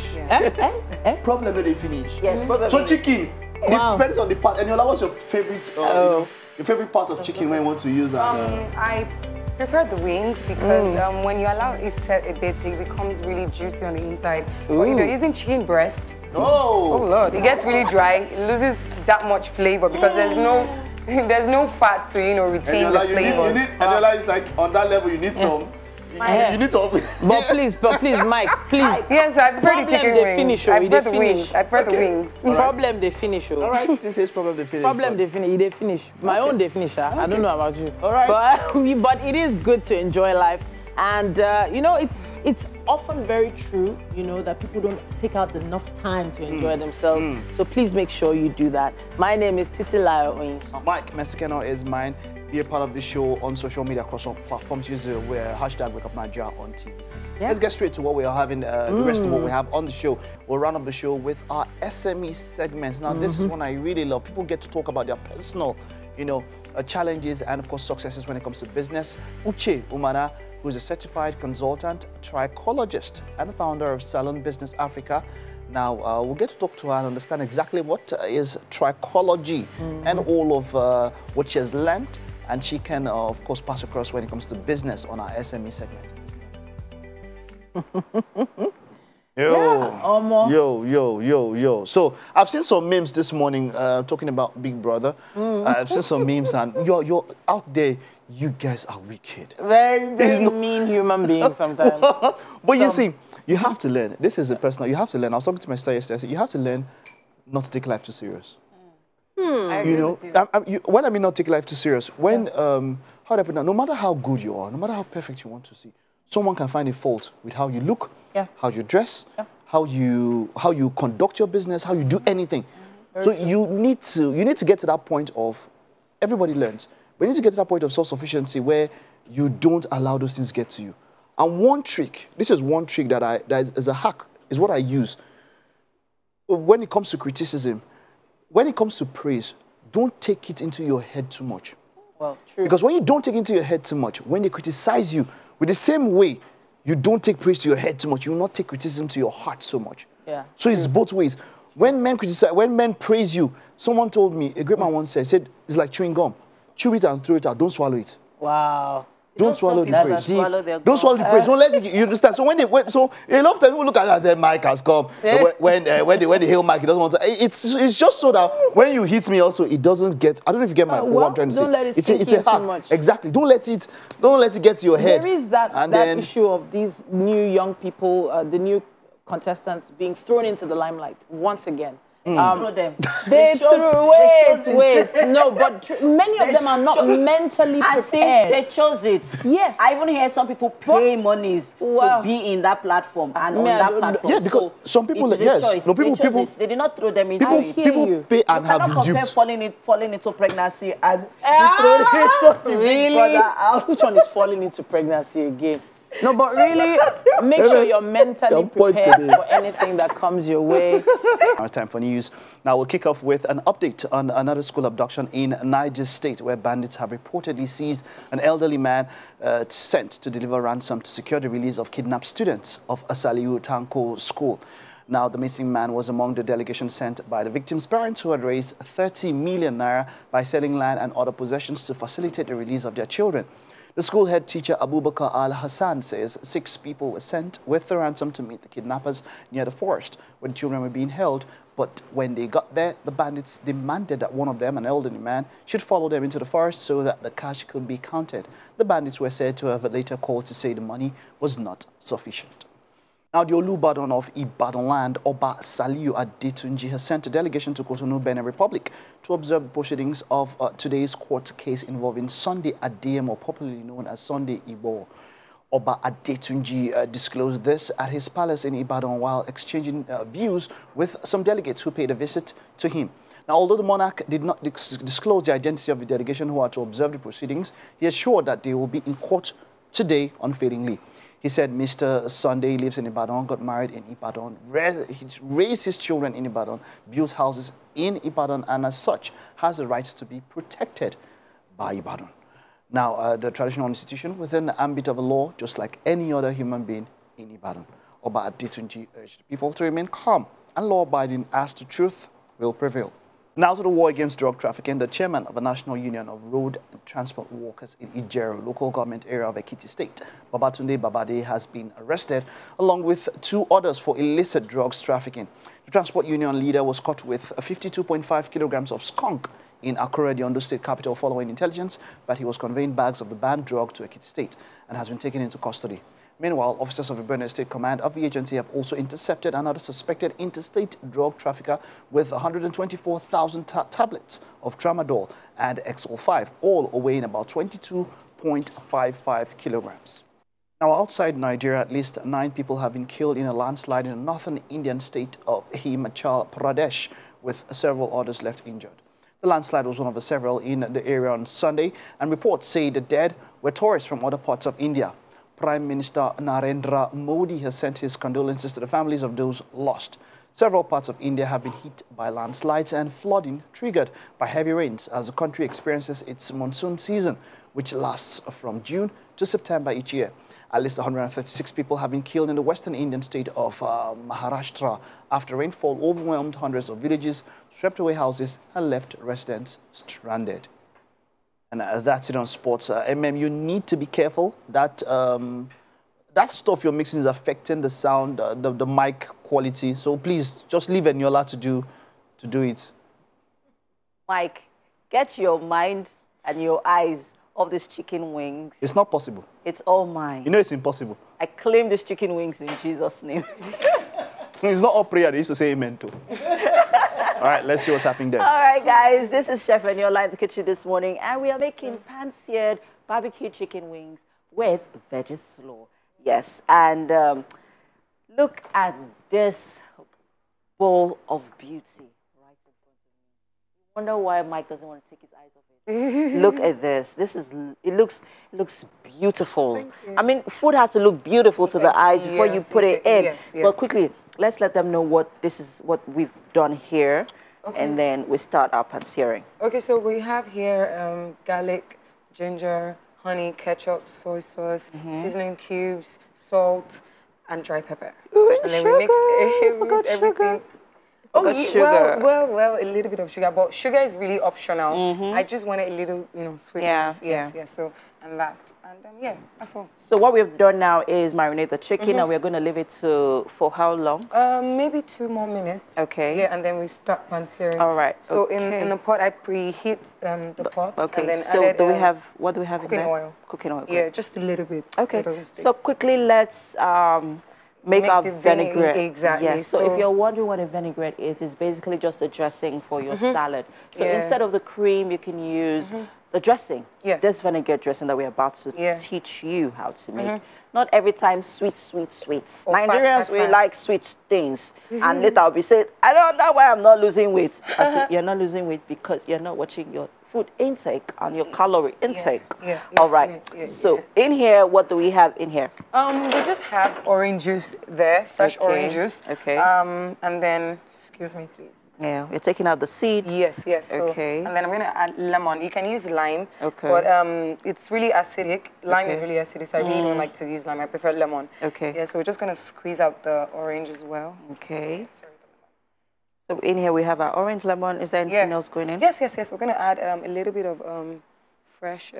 Problem not they finish. Yes, problem. So chicken. Depends on the part. Eniola, what's your favorite? Your favorite part of chicken when you want to use? I prefer the wings because when you allow it set a bit, it becomes really juicy on the inside. But if you're using chicken breast, oh Lord, it gets really dry. It loses that much flavor because there's no fat to retain Eniola, the flavor. Eniola is like on that level. You need some. You need to. But please, Mike, please. Yes, I prefer the chicken wings. I prefer the wings. I prefer the wings. Problem they finish. All right, this is problem they finish. Problem they finish. They finish. My own they finish. I don't know about you. All right. But it is good to enjoy life, and it's often very true. That people don't take out enough time to enjoy themselves. So please make sure you do that. My name is Titilayo Oyinson. Mike Mesikeno is mine. Be a part of the show on social media across all platforms. Use the hashtag Wake Up Nigeria on TVC. Let's get straight to what we are having, the rest of what we have on the show. We'll round up the show with our SME segments. Now, this is one I really love. People get to talk about their personal, challenges and, of course, successes when it comes to business. Uche Umana, who is a certified consultant, trichologist, and the founder of Salon Business Africa. Now, we'll get to talk to her and understand exactly what is trichology and all of what she has learned. And she can, of course, pass across when it comes to business on our SME segment. Yo. So I've seen some memes this morning talking about Big Brother. I've seen some memes and you're out there. You guys are wicked. Very mean human beings sometimes. But you see, you have to learn. This is a personal. You have to learn. I was talking to my sister yesterday. I said, you have to learn not to take life too serious. When I mean not take life too serious, when how how do I put it now? No matter how good you are, no matter how perfect you want to see, someone can find a fault with how you look, how you dress, how you conduct your business, how you do anything. So you need to get to that point of, everybody learns, but you need to get to that point of self-sufficiency where you don't allow those things to get to you. And one trick, this is one trick that is a hack, is what I use. When it comes to criticism, when it comes to praise, don't take it into your head too much. Well, true. Because when you don't take it into your head too much, when they criticize you, with the same way you don't take praise to your head too much, you will not take criticism to your heart so much. Yeah. So it's both ways. When men criticize, when men praise you, someone told me, a great man once said, it's like chewing gum. Chew it and throw it out. Don't swallow it. Wow. Don't swallow the praise. Don't swallow the praise. Don't let it, you understand? So so a lot of times people look at it and say, Mike has come. When they hail Mike, he doesn't want to. It's just so that when you hit me also, it doesn't get. I don't know if you get what I'm trying to say. Don't let it sink in too much. Exactly. Don't let it get to your head. There is that issue of these new young people, the new contestants being thrown into the limelight once again. Throw them. Wait. No, but many of them are not mentally prepared. They chose it. Yes. I even hear some people pay monies to be in that platform and on that platform. Yeah, because some people, yes. No, people, they did not throw them into it. People pay and have been duped. Falling into pregnancy and throw it to really? Which one is falling into pregnancy again? No, but really, make sure you're mentally prepared for anything that comes your way. Now it's time for news. Now we'll kick off with an update on another school abduction in Niger State, where bandits have reportedly seized an elderly man sent to deliver ransom to secure the release of kidnapped students of Asaliu Tanko School. Now, the missing man was among the delegation sent by the victim's parents, who had raised 30 million naira by selling land and other possessions to facilitate the release of their children. The school head teacher Abubakar Al-Hassan says 6 people were sent with the ransom to meet the kidnappers near the forest where the children were being held. But when they got there, the bandits demanded that one of them, an elderly man, should follow them into the forest so that the cash could be counted. The bandits were said to have later called to say the money was not sufficient. Now, the Olubadan of Ibadan land, Oba Saliu Adetunji, has sent a delegation to Cotonou, Benin Republic, to observe the proceedings of today's court case involving Sunday Adeyemo, popularly known as Sunday Igbo. Oba Adetunji disclosed this at his palace in Ibadan while exchanging views with some delegates who paid a visit to him. Now, although the monarch did not disclose the identity of the delegation who are to observe the proceedings, he assured that they will be in court today unfailingly. He said Mr. Sunday lives in Ibadan, got married in Ibadan, raised his children in Ibadan, built houses in Ibadan, and as such has the right to be protected by Ibadan. Now, the traditional institution within the ambit of the law, just like any other human being in Ibadan. Oba Adetunji urged people to remain calm and law-abiding as the truth will prevail. Now to the war against drug trafficking. The chairman of the National Union of Road and Transport Workers in Niger, local government area of Ekiti State, Babatunde Babade, has been arrested along with 2 others for illicit drugs trafficking. The transport union leader was caught with 52.5 kilograms of skunk in Akure, the Ondo State capital, following intelligence that he was conveying bags of the banned drug to Ekiti State and has been taken into custody. Meanwhile, officers of the Benue State Command of the agency have also intercepted another suspected interstate drug trafficker with 124,000 tablets of tramadol and XO5, all weighing about 22.55 kilograms. Now, outside Nigeria, at least 9 people have been killed in a landslide in the northern Indian state of Himachal Pradesh, with several others left injured. The landslide was one of the several in the area on Sunday, and reports say the dead were tourists from other parts of India. Prime Minister Narendra Modi has sent his condolences to the families of those lost. Several parts of India have been hit by landslides and flooding triggered by heavy rains as the country experiences its monsoon season, which lasts from June to September each year. At least 136 people have been killed in the western Indian state of Maharashtra after rainfall overwhelmed hundreds of villages, swept away houses, and left residents stranded. And that's it on sports. You need to be careful. That stuff you're mixing is affecting the sound, the mic quality. So please, just leave Eniola to do it. Mike, get your mind and your eyes off these chicken wings. It's not possible. It's all mine. You know it's impossible. I claim these chicken wings in Jesus' name. It's not all prayer. They used to say amen to. All right, let's see what's happening there. All right, guys, this is Chef Eniola in the kitchen this morning, and we are making pan-seared barbecue chicken wings with veggie slaw. Yes, and look at this bowl of beauty right in front of me. You wonder why Mike doesn't want to take his eyes off it. Look at this. It looks beautiful. Thank you. I mean, food has to look beautiful to the eyes before you put it in. Yes, yes. But quickly, let's let them know what we've done here, and then we start our pan-searing. Okay, so we have here garlic, ginger, honey, ketchup, soy sauce, seasoning cubes, salt, and dry pepper. Ooh, and then sugar. we mix everything. Oh, Sugar. well, a little bit of sugar, but sugar is really optional. I just wanted a little, sweetness. Yeah. So, and that, and yeah, that's all. So what we've done now is marinate the chicken, and we're going to leave it for how long? Maybe 2 more minutes. Okay. Yeah, and then we start pan-searing. All right. So in the pot, I preheat the pot. Okay. And then So added, what do we have cooking in there? oil. Cooking oil. Yeah, just a little bit. Okay. So, it doesn't stick. So quickly, let's make our the vinaigrette. Exactly. Yes. So if you're wondering what a vinaigrette is, it's basically just a dressing for your salad. So instead of the cream, you can use the dressing. Yes. This vinaigrette dressing that we're about to teach you how to make. Not every time sweets. Or Nigerians, fast. we like sweet things. And later I'll be saying, I don't know why I'm not losing weight. I said, you're not losing weight because you're not watching your food intake and your calorie intake. All right. So in here, what do we have in here? We just have orange juice there, fresh orange juice. Okay. And then, excuse me, please. Yeah, you're taking out the seed. Yes. So, Okay. And then I'm gonna add lemon. You can use lime. Okay. But it's really acidic. Lime is really acidic, so I really don't like to use lime. I prefer lemon. Okay. Yeah. So we're just gonna squeeze out the orange as well. Okay. So in here we have our orange lemon. Is there anything else going in? Yes. We're gonna add a little bit of fresh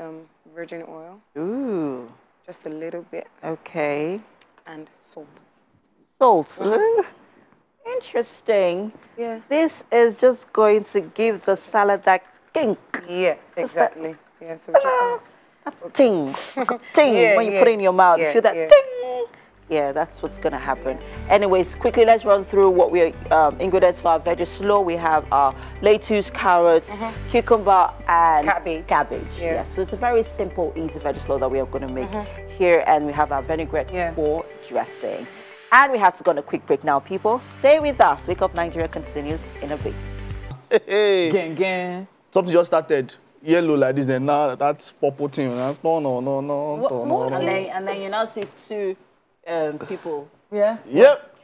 virgin oil. Ooh. Just a little bit. Okay. And salt. Salt. Interesting. Yeah. This is just going to give the salad that kink. Yeah, exactly. Yeah, so just Ting. Ting. Yeah, when you put it in your mouth, you feel that ting. Yeah, that's what's going to happen. Anyways, quickly, let's run through what we ingredients for our veggie slaw. We have our lettuce, carrots, cucumber, and cabbage. Yeah. So it's a very simple, easy veggie slaw that we are going to make here. And we have our vinaigrette for dressing. And we have to go on a quick break now, people. Stay with us. Wake Up Nigeria continues in a bit. Hey. Gang. Something just started. Yellow like this, and now that's purple thing. No. And then you now see 2 people. Yeah. Yep.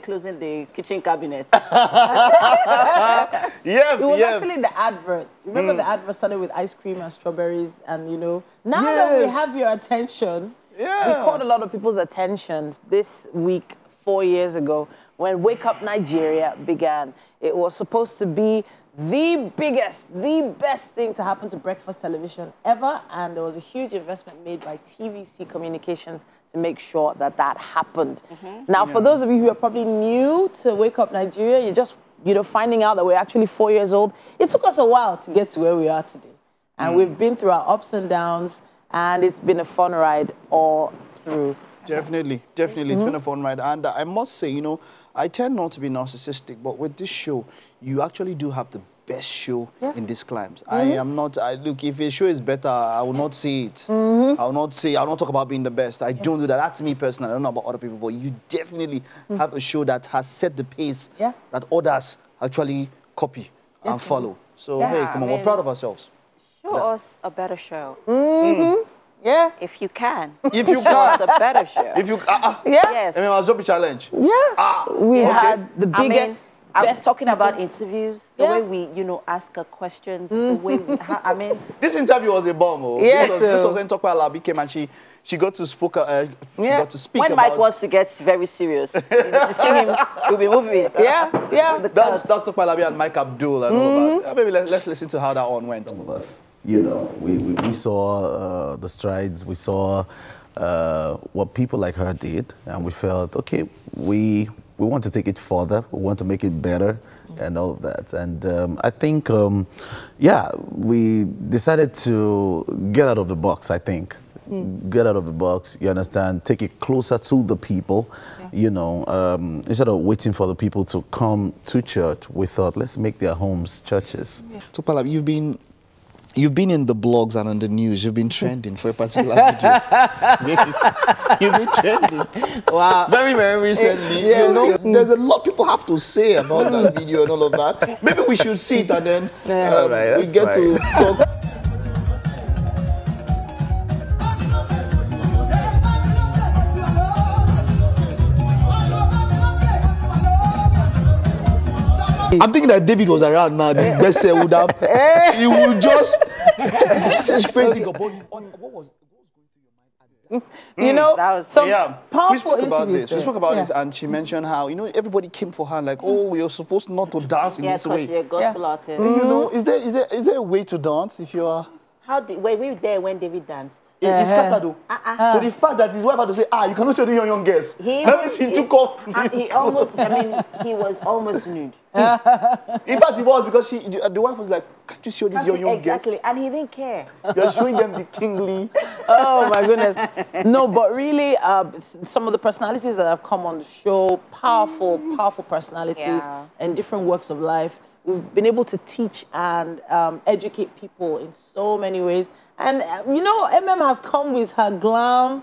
Closing the kitchen cabinet. It was actually the adverts. Remember the advert started with ice cream and strawberries, and now that we have your attention, we caught a lot of people's attention this week 4 years ago when Wake Up Nigeria began. It was supposed to be the biggest, the best thing to happen to breakfast television ever, and there was a huge investment made by TVC Communications to make sure that that happened. Now, for those of you who are probably new to Wake Up Nigeria, you're just finding out that we're actually 4 years old. It took us a while to get to where we are today, and we've been through our ups and downs, and it's been a fun ride all through. Definitely. It's been a fun ride. And I must say, I tend not to be narcissistic, but with this show, you actually do have the best show in these climes. I am not, look, if a show is better, I will not say it. I will not talk about being the best. I don't do that. That's me personally. I don't know about other people, but you definitely have a show that has set the pace that others actually copy and follow. So, hey, come on, we're proud of ourselves. Show us a better show. Yeah. If you can. If you Show us a can. better show. If you Yes. I mean, I'll drop a challenge. Yeah. We had the biggest. I'm talking about interviews, the way we, ask her questions, the way we, This interview was a bomb. Yes, this was when Tokwe Alabi came and she got to speak when about... Mike wants to get very serious, you see him, he'll be moving. Yeah. That's Tokwe Alabi and Mike Abdul and all that. Maybe let's listen to how that one went. Some of us, we saw the strides, we saw what people like her did, and we felt, okay, we want to take it further, we want to make it better, and all of that. And I think, we decided to get out of the box, I think. Get out of the box, you understand, take it closer to the people, instead of waiting for the people to come to church, we thought, let's make their homes churches. So, Palab, you've been You've been in the blogs and on the news. You've been trending for a particular video. You've been trending. Wow. Very, very recently. You know, there's a lot people have to say about that video and all of that. Maybe we should see it and then we get to talk. I'm thinking that David was around now. This best would have. He would just. This is crazy. What was going through your mind? You know, we spoke about this. We spoke about this, and she mentioned how everybody came for her like, oh, you're supposed not to dance in this way. Yes, because you're a gospel artist. You know, is there a way to dance if you are? Were we there when David danced? It's scattered though. So the fact that his wife had to say, you cannot show the young girls. That means he took off. He almost, he was almost nude. In fact, he was because the wife was like, can't you show these young girls? Exactly, and he didn't care. You're showing them the kingly. Oh my goodness. No, but really, some of the personalities that have come on the show, powerful personalities in different walks of life. We've been able to teach and educate people in so many ways. And, has come with her glam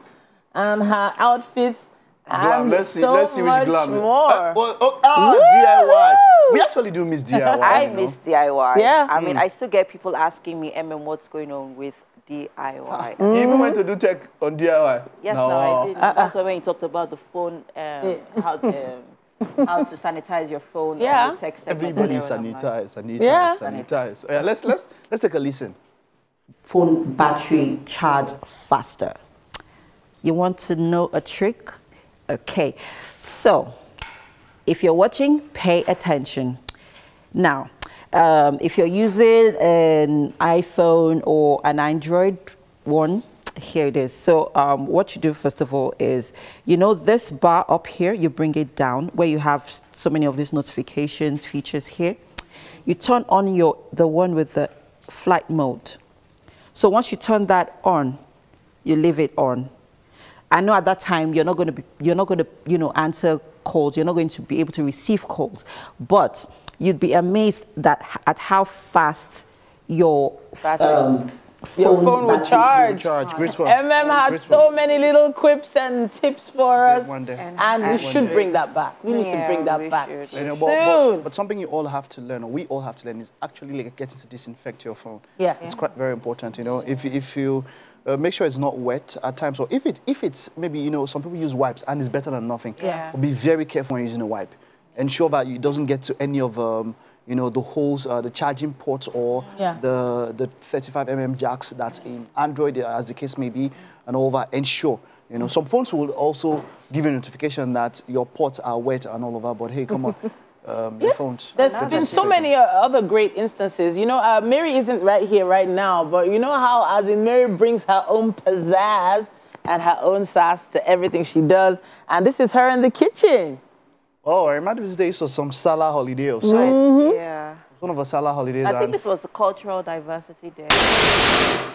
and her outfits. Glam. And let's see which glam. More. DIY. We actually do miss DIY. I miss DIY. Yeah. I mean, I still get people asking me, what's going on with DIY? You even went to do tech on DIY? Yes, no, I did. That's why when you talked about the phone, how to sanitize your phone. Yeah. And the text Everybody sanitize. Yeah, let's take a listen. Phone battery charge faster. You want to know a trick? Okay, so if you're watching, pay attention. Now, if you're using an iPhone or an Android one, here it is. So what you do first of all is, this bar up here, you bring it down where you have so many of these notification features here. You turn on the one with the flight mode. So once you turn that on, you leave it on. I know at that time you're not going to answer calls. You're not going to be able to receive calls, but you'd be amazed at how fast your phone will charge. Great one. Had so many little quips and tips for us, and we should bring that back. We need to bring that back soon. But something you all have to learn, or we all have to learn, is actually getting to disinfect your phone. Yeah, it's quite very important. If you make sure it's not wet at times, or if it's maybe some people use wipes and it's better than nothing. Yeah. But be very careful when using a wipe. Ensure that it doesn't get to any of the holes, the charging ports, or the 35mm jacks that's in Android, as the case may be, and all that. Ensure, some phones will also give you a notification that your ports are wet and all of that. But hey, come on, your phones. There's been so many other great instances. Mary isn't right here right now, but you know how, as in Mary brings her own pizzazz and her own sass to everything she does, and this is her in the kitchen. Oh, I remember this day saw some Salah holiday or something. Yeah. One of our Salah holidays. I think this was the Cultural Diversity Day.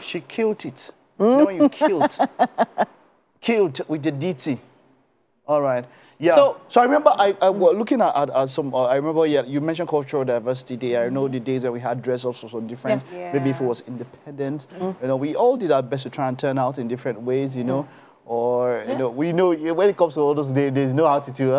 She killed it. When you killed with the DT. All right. Yeah. So I remember I was looking at some. I remember you mentioned Cultural Diversity Day. I know the days that we had dress-ups or so different. Yeah. Maybe if it was independent, we all did our best to try and turn out in different ways. Or, we know when it comes to all those days, there's no altitude.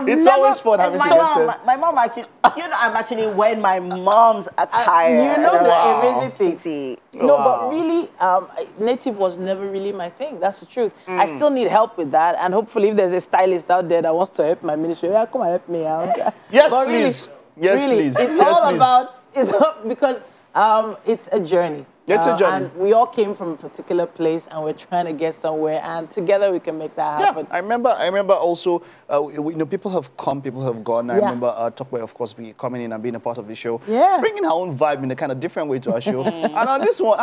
It's always fun having to get my mom actually, I'm actually wearing my mom's attire. The amazing thing. No, but really, native was never really my thing. That's the truth. I still need help with that. And hopefully, if there's a stylist out there that wants to help my ministry, come and help me out. Yes, please. Yes, please. It's all about, because it's a journey. It's a journey. And we all came from a particular place, and we're trying to get somewhere, and together we can make that happen. Yeah, I remember also, people have come, people have gone. I remember Tokwe, of course, coming in and being a part of the show. Yeah. Bringing her own vibe in a kind of different way to our show. And on this one,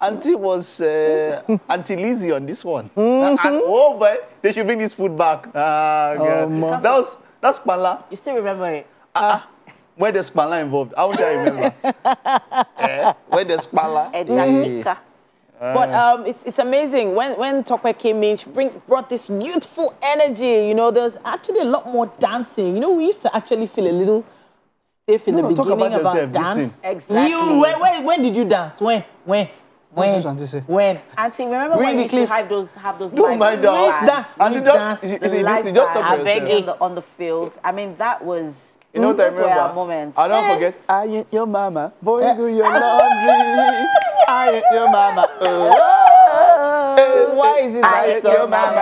Auntie was Auntie Lizzie on this one. And, oh, boy, they should bring this food back. That's Kpala. You still remember it? When there's Kpala involved, how would I remember? When there's Kpala. But it's amazing. When Tokwe came in, she brought this youthful energy. There's actually a lot more dancing. We used to actually feel a little Tiff in the talk beginning about yourself, this dance. thing. Exactly. When did you dance? When? When? Auntie, remember Bring when the we used to have those Don't mind that. live Dance. Auntie, just talk about yourself. on the field. I mean, that was. You know what I those were our remember? moments. I don't forget. I ain't your mama. Boy, do your laundry. I ain't your mama. Why is it I ain't your mama.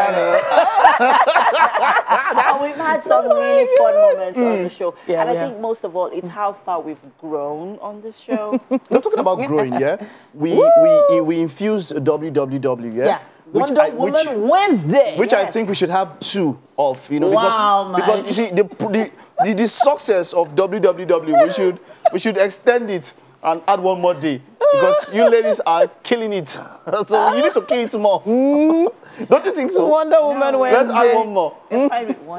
And we've had some really fun moments on the show. Yeah, and I think most of all, it's how far we've grown on this show. We're talking about growing, yeah? We infused WWW, yeah? Yeah. Wonder Woman Wednesday. Which I think we should have 2 of, you know, because you see the success of WWW, we should extend it and add 1 more day because you ladies are killing it. So you need to kill it more. Don't you think so? Wonder Woman Wednesday. Let's add 1 more.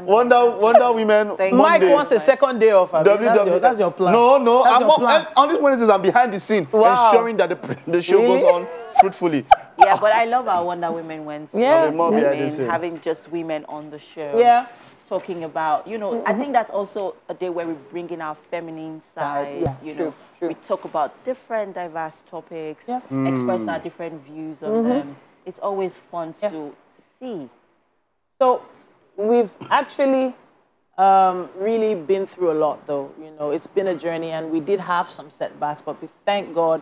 Wonder Women Mike Monday. wants a second day off. That's your plan. No. That's On these Wednesdays, I'm behind the scene, ensuring that the show goes on fruitfully. Yeah, but I love our Wonder Women Wednesday. Yeah. I mean, having just women on the show. Yeah. Talking about, you know, I think that's also a day where we bring in our feminine sides. Yeah, True. We talk about different diverse topics, Yeah. express our different views on them. It's always fun to see. So we've actually really been through a lot, though. You know, it's been a journey, and we did have some setbacks, but we thank God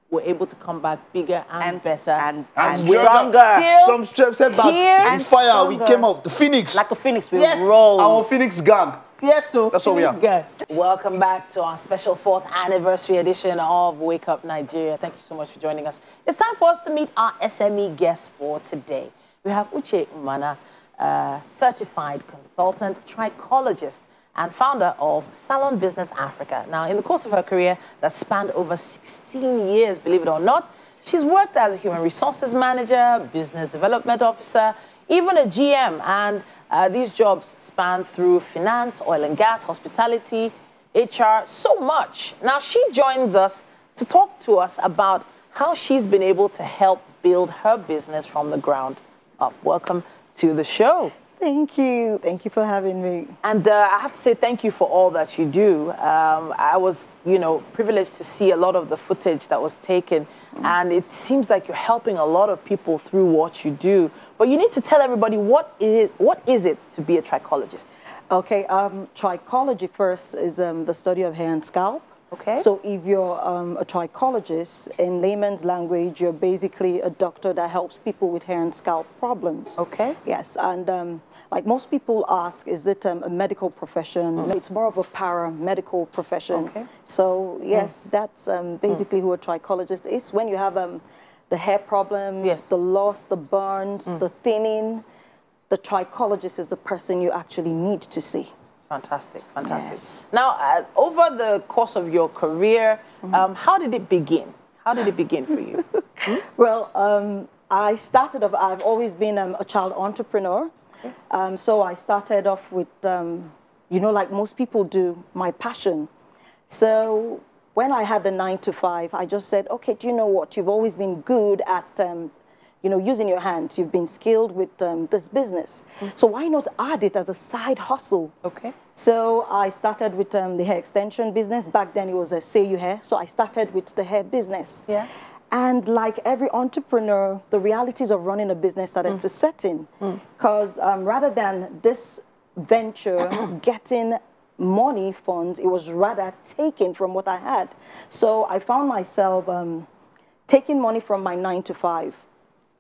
we're able to come back bigger and better and stronger. Some setback and fire. Stronger. We came out the Phoenix. Like a phoenix, we roll. Our Phoenix gang. Yes, so that's what we are. Gang. Welcome back to our special 4th anniversary edition of Wake Up Nigeria. Thank you so much for joining us. It's time for us to meet our SME guest for today. We have Uche Umana, certified consultant, trichologist, and founder of Salon Business Africa. Now, in the course of her career that spanned over 16 years, believe it or not, she's worked as a human resources manager, business development officer, even a GM, and these jobs span through finance, oil and gas, hospitality, HR, so much. Now, she joins us to talk to us about how she's been able to help build her business from the ground up. Welcome to the show. Thank you. Thank you for having me. And I have to say thank you for all that you do. I was, you know, privileged to see a lot of the footage that was taken, and it seems like you're helping a lot of people through what you do. But you need to tell everybody what is it to be a trichologist? Okay, trichology first is the study of hair and scalp. Okay. So if you're a trichologist, in layman's language, you're basically a doctor that helps people with hair and scalp problems. Okay. Yes, and like most people ask, is it a medical profession? No, it's more of a paramedical profession. Okay. So yes, that's basically who a trichologist is. When you have the hair problems, the loss, the burns, the thinning, the trichologist is the person you actually need to see. Fantastic, fantastic. Yes. Now, over the course of your career, how did it begin? How did it begin for you? Well, I started off, I've always been a child entrepreneur. So I started off with, you know, like most people do, my passion. So when I had the 9-to-5, I just said, okay, do you know what? You've always been good at, you know, using your hands. You've been skilled with this business. So why not add it as a side hustle? Okay. So I started with the hair extension business. Back then it was a Say You Hair. So I started with the hair business. Yeah. And like every entrepreneur, the realities of running a business started to set in. Because rather than this venture getting money funds, it was rather taken from what I had. So I found myself taking money from my 9-to-5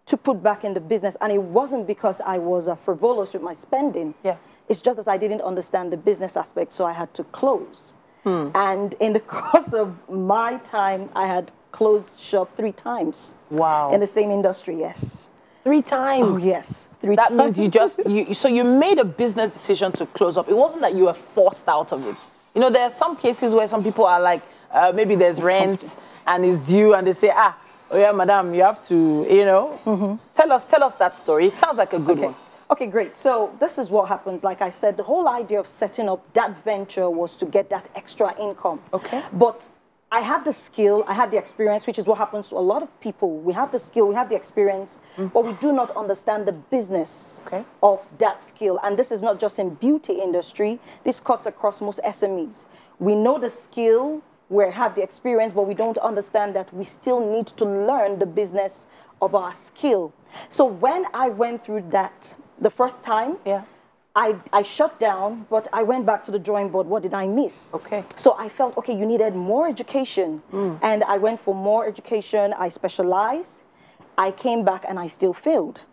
to put back in the business. And it wasn't because I was frivolous with my spending. Yeah. It's just that I didn't understand the business aspect, so I had to close. And in the course of my time, I had closed shop 3 times. Wow. In the same industry, yes. 3 times? Oh, yes. 3 times. That means so you made a business decision to close up. It wasn't that you were forced out of it. You know, there are some cases where some people are like, maybe there's rent and it's due, and they say, oh yeah, madam, you have to, you know. Tell us that story. It sounds like a good one. Okay, great. So this is what happens. Like I said, the whole idea of setting up that venture was to get that extra income. Okay. But I had the skill, I had the experience, which is what happens to a lot of people. We have the skill, we have the experience, but we do not understand the business of that skill. And this is not just in beauty industry. This cuts across most SMEs. We know the skill, we have the experience, but we don't understand that we still need to learn the business of our skill. So when I went through that the first time, I shut down, but I went back to the drawing board. What did I miss? So I felt, okay, you needed more education. And I went for more education. I specialized. I came back and I still failed.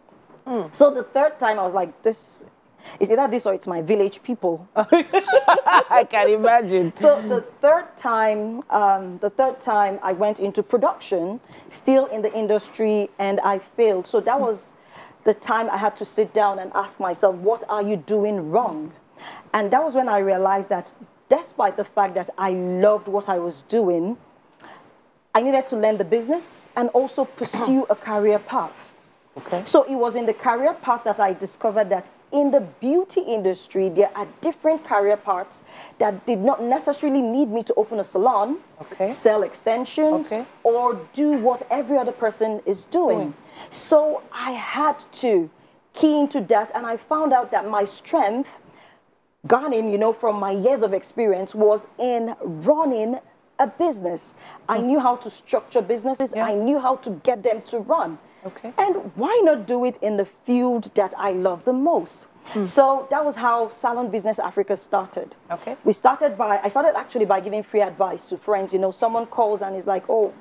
So the third time I was like, this is either this or it's my village people. I can imagine. So the third time I went into production, still in the industry, and I failed. So that was the time I had to sit down and ask myself, what are you doing wrong? And that was when I realized that despite the fact that I loved what I was doing, I needed to learn the business and also pursue a career path. So it was in the career path that I discovered that in the beauty industry, there are different career paths that did not necessarily need me to open a salon, sell extensions, or do what every other person is doing. So I had to key into that, and I found out that my strength, garnering, you know, from my years of experience, was in running a business. I knew how to structure businesses. I knew how to get them to run. And why not do it in the field that I love the most? So that was how Salon Business Africa started. I started actually by giving free advice to friends. You know, someone calls and is like, oh,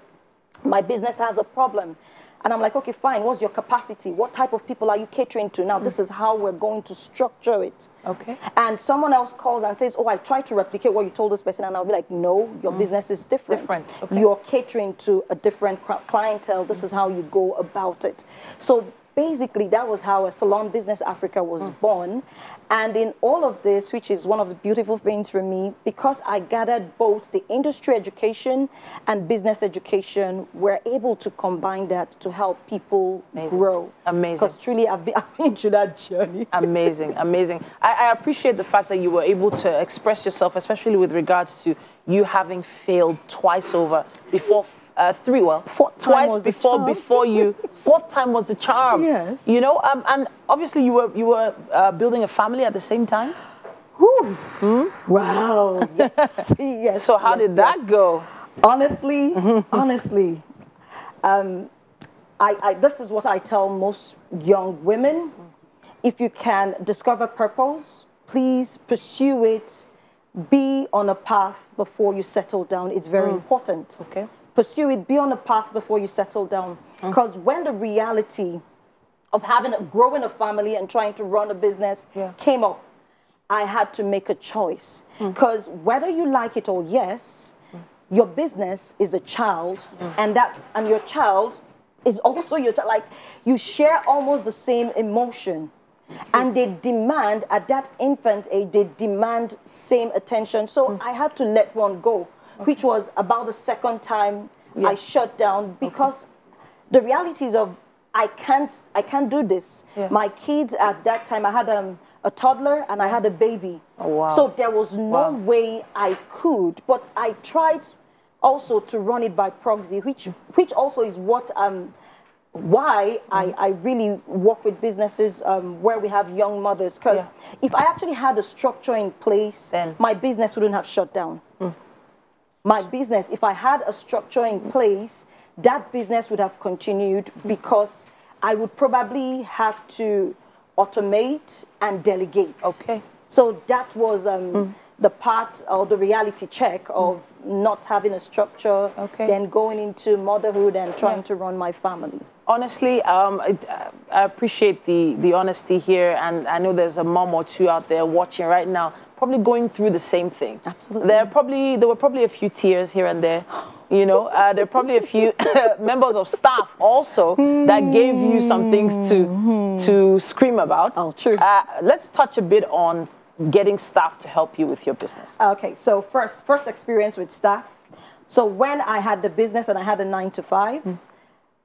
my business has a problem. And I'm like, okay, fine, what's your capacity? What type of people are you catering to? Now, this is how we're going to structure it. And someone else calls and says, oh, I tried to replicate what you told this person. And I'll be like, no, your business is different. You're catering to a different clientele. This is how you go about it. So basically, that was how a Salon Business Africa was born. And in all of this, which is one of the beautiful things for me, because I gathered both the industry education and business education, we're able to combine that to help people grow. Because truly, I've been through that journey. Amazing. I appreciate the fact that you were able to express yourself, especially with regards to you having failed twice over before. Twice before you. Fourth time was the charm. You know, and obviously you were building a family at the same time. Wow. Yes. So how did that go? Honestly, this is what I tell most young women. If you can discover purpose, please pursue it. Be on a path before you settle down. It's very important. Pursue it, be on a path before you settle down. Because when the reality of growing a family and trying to run a business came up, I had to make a choice. Because whether you like it or yes, your business is a child, and your child is also your child. Like, you share almost the same emotion. And they demand, at that infant age, they demand same attention. So I had to let one go. Which was about the second time I shut down, because the realities of I can't do this. My kids at that time, I had a toddler and I had a baby. So there was no way I could, but I tried also to run it by proxy, which also is what why I really work with businesses where we have young mothers, because if I actually had a structure in place, my business wouldn't have shut down. My business, if I had a structure in place, that business would have continued, because I would probably have to automate and delegate. So that was the part or the reality check of not having a structure, then going into motherhood and trying to run my family. Honestly, I appreciate the honesty here, and I know there's a mom or two out there watching right now, probably going through the same thing. There were probably a few tears here and there. You know, there are probably a few members of staff also that gave you some things to scream about. Let's touch a bit on getting staff to help you with your business. Okay, so first experience with staff. So when I had the business and I had a 9-to-5,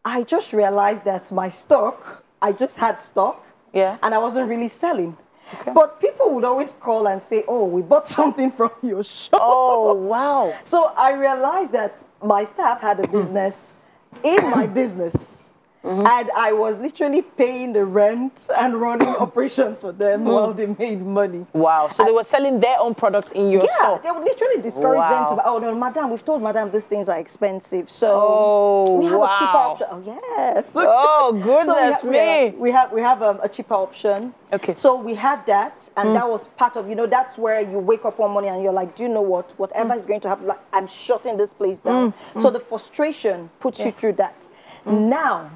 I just realized that my stock, I just had stock, and I wasn't really selling. Okay. But people would always call and say, oh, we bought something from your shop. Oh, wow. So I realized that my staff had a business in my business. And I was literally paying the rent and running operations for them while they made money. Wow. So they were selling their own products in your store? Yeah, they would literally discourage them to, oh, no, madam, we've told madam these things are expensive. So we have a cheaper option. Oh, yes. Oh, goodness me. We have a cheaper option. Okay. So we had that, and that was part of, that's where you wake up one morning and you're like, do you know what? Whatever is going to happen, like, I'm shutting this place down. So the frustration puts you through that. Now,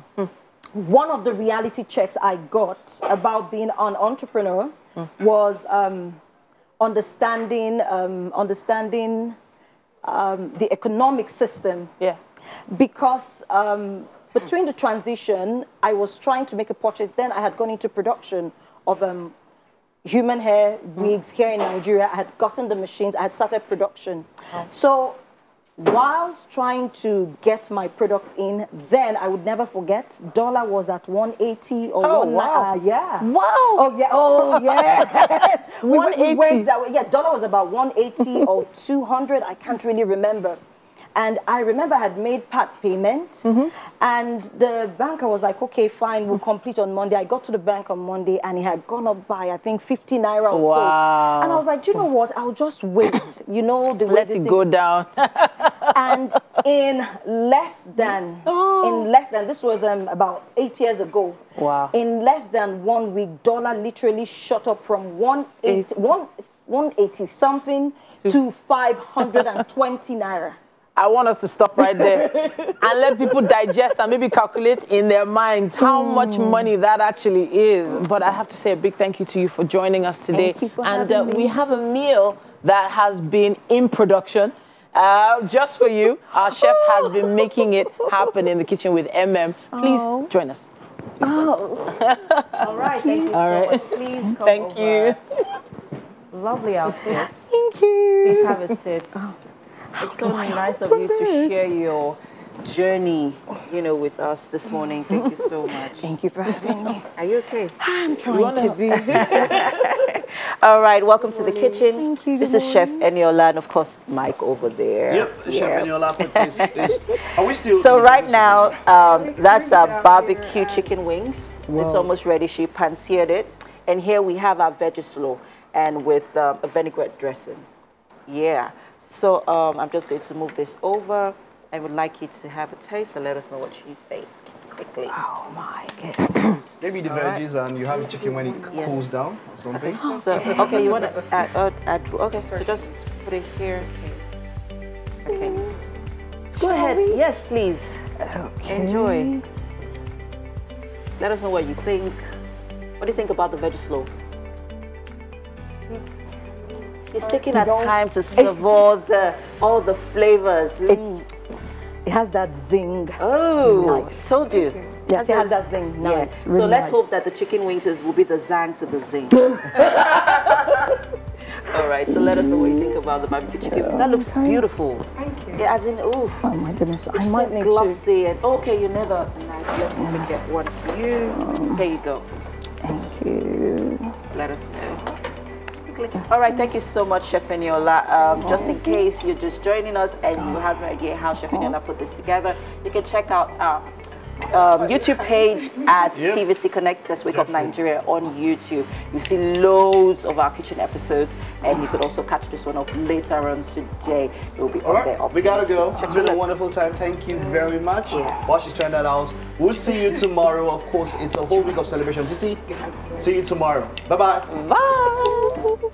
one of the reality checks I got about being an entrepreneur was understanding the economic system. Yeah. Because between the transition, I was trying to make a purchase. Then I had gone into production of human hair wigs here in Nigeria. I had gotten the machines. I had started production. So whilst trying to get my products in, then I would never forget, dollar was at 180 or yeah. Wow. Oh yeah. Oh yes. 180. We went that way. Yeah, dollar was about 180 or 200. I can't really remember. And I remember I had made part payment, and the banker was like, okay, fine, we'll complete on Monday. I got to the bank on Monday, and it had gone up by, I think, 50 naira or so. And I was like, do you know what? I'll just wait. The way let it go down. And in less than, this was about 8 years ago. Wow. In less than 1 week, dollar literally shot up from 180 something to 520 naira. I want us to stop right there and let people digest and maybe calculate in their minds how much money that actually is. But I have to say a big thank you to you for joining us today. Thank you for having me. We have a meal that has been in production just for you. Our chef has been making it happen in the kitchen with MM. Please join us. All right, thank you so much. Please come Thank you. Lovely outfit. Thank you. Please have a sit. It's so nice of you to share your journey, with us this morning. Thank you so much. Thank you for having me. Are you okay? I'm trying to be. All right, welcome to the kitchen. Thank you. This is Chef Eniola, and of course, Mike over there. Yep, Chef Eniola. Are we still? So right now, that's our barbecue chicken wings. Whoa. It's almost ready. She pan-seared it. And here we have our veggie slaw, and with a vinaigrette dressing. Yeah. So I'm just going to move this over. I would like you to have a taste and let us know what you think quickly. Oh my goodness. Maybe the veggies and you have the chicken when it cools down or something. So, okay, you want to add, okay, so just put it here. Okay. Go ahead. Yes, please. Okay. Enjoy. Let us know what you think. What do you think about the veggie slaw? It's taking our time to serve all the flavors. It has that zing. Oh, nice. Told you. Yes, it has that zing. Nice. Yes. Really so let's nice. hope that the chicken wings will be the zang to the zing. All right. So let us know what you think about the barbecue chicken wings. That looks beautiful. Thank you. Yeah, as in, oh my goodness, I it's might so need glossy and okay. You know the knife. Let me get one for you. There you go. Thank you. Let us know. All right, thank you so much, Chef Eniola. Just in case you're just joining us and you have no idea how Chef Eniola put this together, you can check out our YouTube page at TVC Connect, Let's Wake Up Nigeria on YouTube. You see loads of our kitchen episodes, and you could also catch this one up later on today. It will be on there. We gotta go. It's been a wonderful time. Thank you very much. While she's trying that out, we'll see you tomorrow. Of course, it's a whole week of celebration. Titi, see you tomorrow. Bye-bye. Bye.